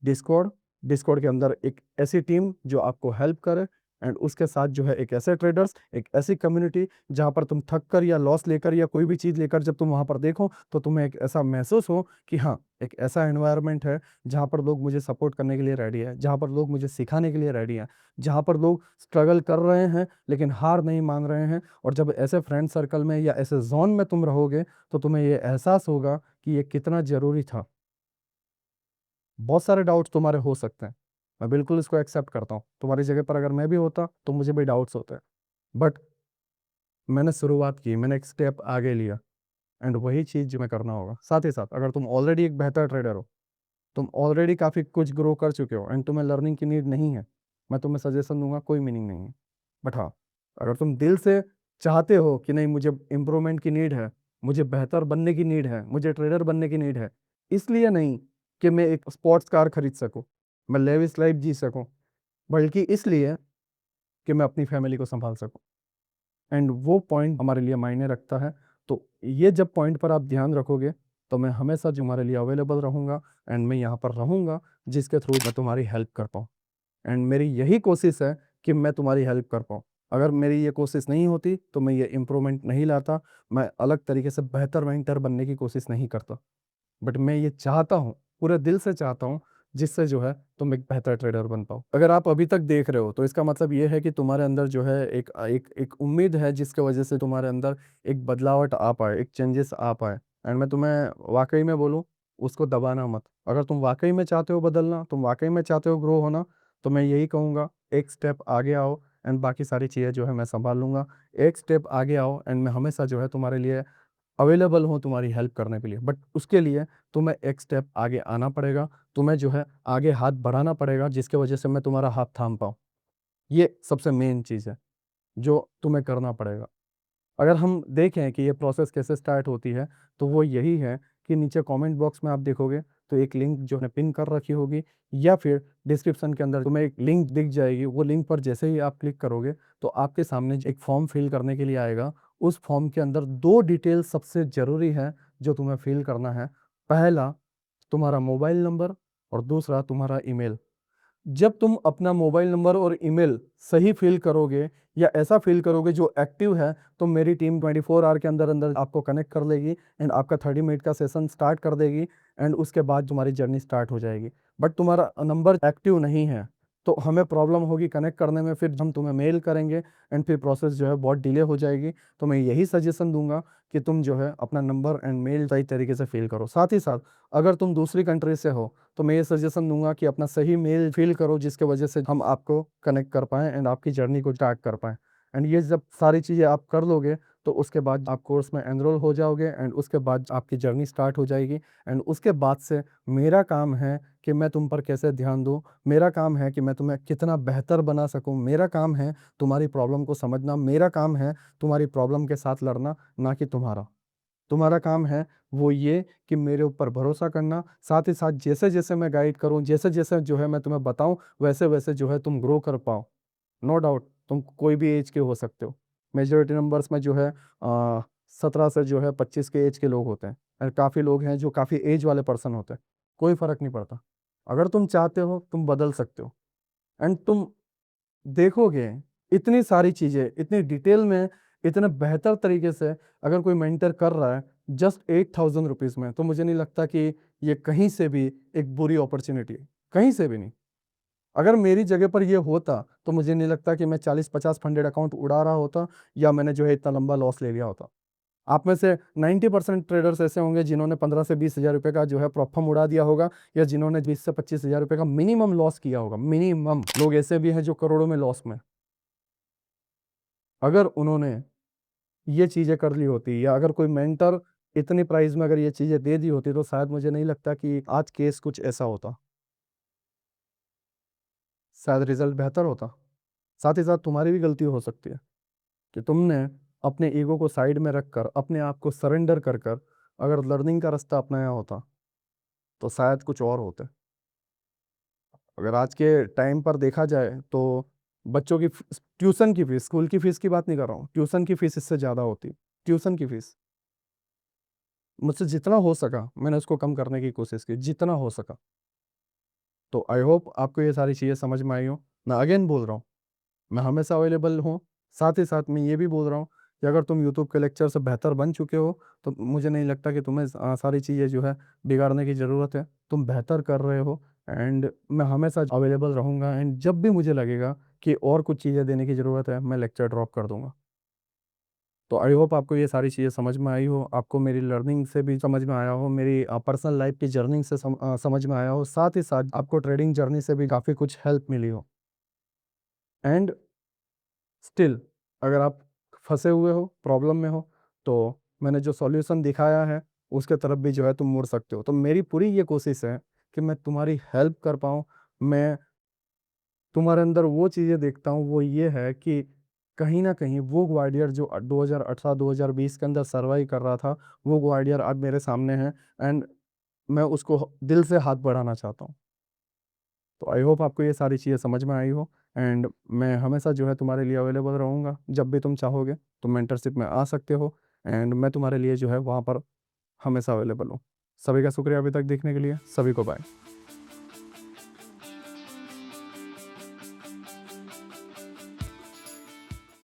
Discord, Discord के अंदर एक ऐसी टीम जो आपको हेल्प करे, एंड उसके साथ जो है एक ऐसे ट्रेडर्स, एक ऐसी कम्युनिटी जहाँ पर तुम थक कर या लॉस लेकर या कोई भी चीज़ लेकर जब तुम वहाँ पर देखो तो तुम्हें एक ऐसा महसूस हो कि हाँ, एक ऐसा एनवायरनमेंट है जहाँ पर लोग मुझे सपोर्ट करने के लिए रेडी है, जहाँ पर लोग मुझे सिखाने के लिए रेडी हैं, जहाँ पर लोग स्ट्रगल कर रहे हैं लेकिन हार नहीं मान रहे हैं। और जब ऐसे फ्रेंड सर्कल में या ऐसे जोन में तुम रहोगे तो तुम्हें ये एहसास होगा कि ये कितना ज़रूरी था। बहुत सारे डाउट्स तुम्हारे हो सकते हैं, मैं बिल्कुल इसको एक्सेप्ट करता हूँ। तुम्हारी जगह पर अगर मैं भी होता तो मुझे भी डाउट्स होते हैं, बट मैंने शुरुआत की, मैंने एक स्टेप आगे लिया, एंड वही चीज़ जो मैं करना होगा। साथ ही साथ अगर तुम ऑलरेडी एक बेहतर ट्रेडर हो, तुम ऑलरेडी काफ़ी कुछ ग्रो कर चुके हो एंड तुम्हें लर्निंग की नीड नहीं है, मैं तुम्हें सजेशन दूंगा, कोई मीनिंग नहीं है। बट हाँ, अगर तुम दिल से चाहते हो कि नहीं मुझे इम्प्रूवमेंट की नीड है, मुझे बेहतर बनने की नीड है, मुझे ट्रेडर बनने की नीड है, इसलिए नहीं कि मैं एक स्पोर्ट्स कार खरीद सकूं, मैं लेविस लाइफ जी सकूं, बल्कि इसलिए कि मैं अपनी फैमिली को संभाल सकूं। एंड वो पॉइंट हमारे लिए मायने रखता है। तो ये जब पॉइंट पर आप ध्यान रखोगे तो मैं हमेशा जो हमारे लिए अवेलेबल रहूँगा, एंड मैं यहाँ पर रहूँगा जिसके थ्रू मैं तुम्हारी हेल्प कर पाऊँ। एंड मेरी यही कोशिश है कि मैं तुम्हारी हेल्प कर पाऊँ। अगर मेरी ये कोशिश नहीं होती तो मैं ये इम्प्रूवमेंट नहीं लाता, मैं अलग तरीके से बेहतर मेंटर बनने की कोशिश नहीं करता। बट मैं ये चाहता हूँ, पूरे दिल से चाहता हूँ, जिससे जो है तुम एक बेहतर ट्रेडर बन पाओ। अगर आप अभी तक देख रहे हो तो इसका मतलब ये है कि तुम्हारे अंदर जो है एक एक एक उम्मीद है जिसके वजह से तुम्हारे अंदर एक बदलावट आ पाए, एक चेंजेस आ पाए। एंड मैं तुम्हें वाकई में बोलूँ, उसको दबाना मत। अगर तुम वाकई में चाहते हो बदलना, तुम वाकई में चाहते हो ग्रो होना, तो मैं यही कहूँगा, एक स्टेप आगे आओ, एंड बाकी सारी चीज़ें जो है मैं संभाल लूँगा। एक स्टेप आगे आओ, एंड मैं हमेशा जो है तुम्हारे लिए अवेलेबल हूँ तुम्हारी हेल्प करने के लिए। बट उसके लिए तुम्हें एक स्टेप आगे आना पड़ेगा, तुम्हें जो है आगे हाथ बढ़ाना पड़ेगा जिसकी वजह से मैं तुम्हारा हाथ थाम पाऊँ। ये सबसे मेन चीज़ है जो तुम्हें करना पड़ेगा। अगर हम देखें कि ये प्रोसेस कैसे स्टार्ट होती है, तो वो यही है कि नीचे कमेंट बॉक्स में आप देखोगे तो एक लिंक जो है पिन कर रखी होगी, या फिर डिस्क्रिप्शन के अंदर तुम्हें एक लिंक दिख जाएगी। वो लिंक पर जैसे ही आप क्लिक करोगे तो आपके सामने एक फॉर्म फिल करने के लिए आएगा। उस फॉर्म के अंदर 2 डिटेल सबसे ज़रूरी है जो तुम्हें फिल करना है। पहला, तुम्हारा मोबाइल नंबर, और दूसरा तुम्हारा ईमेल। जब तुम अपना मोबाइल नंबर और ईमेल सही फिल करोगे, या ऐसा फिल करोगे जो एक्टिव है, तो मेरी टीम 24 आवर के अंदर अंदर आपको कनेक्ट कर लेगी, एंड आपका 30 मिनट का सेशन स्टार्ट कर देगी, एंड उसके बाद तुम्हारी जर्नी स्टार्ट हो जाएगी। बट तुम्हारा नंबर एक्टिव नहीं है तो हमें प्रॉब्लम होगी कनेक्ट करने में, फिर हम तुम्हें मेल करेंगे, एंड फिर प्रोसेस जो है बहुत डिले हो जाएगी। तो मैं यही सजेशन दूंगा कि तुम जो है अपना नंबर एंड मेल सही तरीके से फिल करो। साथ ही साथ अगर तुम दूसरी कंट्री से हो तो मैं ये सजेशन दूंगा कि अपना सही मेल फिल करो जिसके वजह से हम आपको कनेक्ट कर पाएँ, एंड आपकी जर्नी को स्टार्ट कर पाएँ। एंड ये जब सारी चीज़ें आप कर लोगे तो उसके बाद आप कोर्स में एनरोल हो जाओगे, एंड उसके बाद आपकी जर्नी स्टार्ट हो जाएगी। एंड उसके बाद से मेरा काम है कि मैं तुम पर कैसे ध्यान दूँ, मेरा काम है कि मैं तुम्हें कितना बेहतर बना सकूँ, मेरा काम है तुम्हारी प्रॉब्लम को समझना, मेरा काम है तुम्हारी प्रॉब्लम के साथ लड़ना, ना कि तुम्हारा। तुम्हारा काम है वो ये कि मेरे ऊपर भरोसा करना, साथ ही साथ जैसे-जैसे मैं गाइड करूँ, जैसे-जैसे जो है मैं तुम्हें बताऊँ, वैसे-वैसे जो है तुम ग्रो कर पाओ। नो डाउट तुम कोई भी एज के हो सकते हो। मेजॉरिटी नंबर्स में जो है 17 से जो है 25 के एज के लोग होते हैं, और काफ़ी लोग हैं जो काफ़ी एज वाले पर्सन होते हैं। कोई फ़र्क नहीं पड़ता। अगर तुम चाहते हो, तुम बदल सकते हो, एंड तुम देखोगे इतनी सारी चीज़ें, इतनी डिटेल में, इतने बेहतर तरीके से अगर कोई मेंटर कर रहा है जस्ट 8,000 रुपीज़ में, तो मुझे नहीं लगता कि ये कहीं से भी एक बुरी अपॉर्च्युनिटी है, कहीं से भी नहीं। अगर मेरी जगह पर ये होता तो मुझे नहीं लगता कि मैं 40-50 फंडेड अकाउंट उड़ा रहा होता, या मैंने जो है इतना लंबा लॉस ले लिया होता। आप में से 90% ट्रेडर्स ऐसे होंगे जिन्होंने 15 से 20 हज़ार रुपए का जो है प्रॉफ़िट उड़ा दिया होगा, या जिन्होंने 20 से 25 हज़ार रुपए का मिनिमम लॉस किया होगा। मिनिमम लोग ऐसे भी हैं जो करोड़ों में लॉस में। अगर उन्होंने ये चीज़ें कर ली होती, या अगर कोई मेंटर इतनी प्राइस में अगर ये चीज़ें दे दी होती, तो शायद मुझे नहीं लगता कि आज केस कुछ ऐसा होता। शायद रिज़ल्ट बेहतर होता। साथ ही साथ तुम्हारी भी गलती हो सकती है कि तुमने अपने ईगो को साइड में रखकर अपने आप को सरेंडर कर कर अगर लर्निंग का रास्ता अपनाया होता तो शायद कुछ और होते। अगर आज के टाइम पर देखा जाए तो बच्चों की ट्यूशन की फीस, स्कूल की फीस की बात नहीं कर रहा हूँ, ट्यूशन की फीस इससे ज़्यादा होती। ट्यूशन की फीस मुझसे जितना हो सका मैंने उसको कम करने की कोशिश की, जितना हो सका। तो आई होप आपको ये सारी चीज़ें समझ में आई हो। मैं अगेन बोल रहा हूँ, मैं हमेशा अवेलेबल हूँ। साथ ही साथ मैं ये भी बोल रहा हूँ कि अगर तुम यूट्यूब के लेक्चर से बेहतर बन चुके हो तो मुझे नहीं लगता कि तुम्हें सारी चीज़ें जो है बिगाड़ने की ज़रूरत है। तुम बेहतर कर रहे हो एंड मैं हमेशा अवेलेबल रहूँगा एंड जब भी मुझे लगेगा कि और कुछ चीज़ें देने की ज़रूरत है मैं लेक्चर ड्रॉप कर दूँगा। तो आई होप आपको ये सारी चीज़ें समझ में आई हो, आपको मेरी लर्निंग से भी समझ में आया हो, मेरी पर्सनल लाइफ की जर्नी से समझ में आया हो, साथ ही साथ आपको ट्रेडिंग जर्नी से भी काफ़ी कुछ हेल्प मिली हो। एंड स्टिल अगर आप फँसे हुए हो, प्रॉब्लम में हो, तो मैंने जो सॉल्यूशन दिखाया है, उसके तरफ भी जो है तुम मुड़ सकते हो। तो मेरी पूरी ये कोशिश है कि मैं तुम्हारी हेल्प कर पाऊँ। मैं तुम्हारे अंदर वो चीज़ें देखता हूँ, वो ये है कि कहीं न कहीं वो ग्वालियर जो 2018-2020 के अंदर सर्वाइव कर रहा था, वो ग्वालियर आज मेरे सामने है एंड मैं उसको दिल से हाथ बढ़ाना चाहता हूँ। तो आई होप आपको ये सारी चीज़ें समझ में आई हो एंड मैं हमेशा जो है तुम्हारे लिए अवेलेबल रहूँगा। जब भी तुम चाहोगे तुम मेंटरशिप में आ सकते हो एंड मैं तुम्हारे लिए जो है वहाँ पर हमेशा अवेलेबल हूँ। सभी का शुक्रिया अभी तक देखने के लिए। सभी को बाय।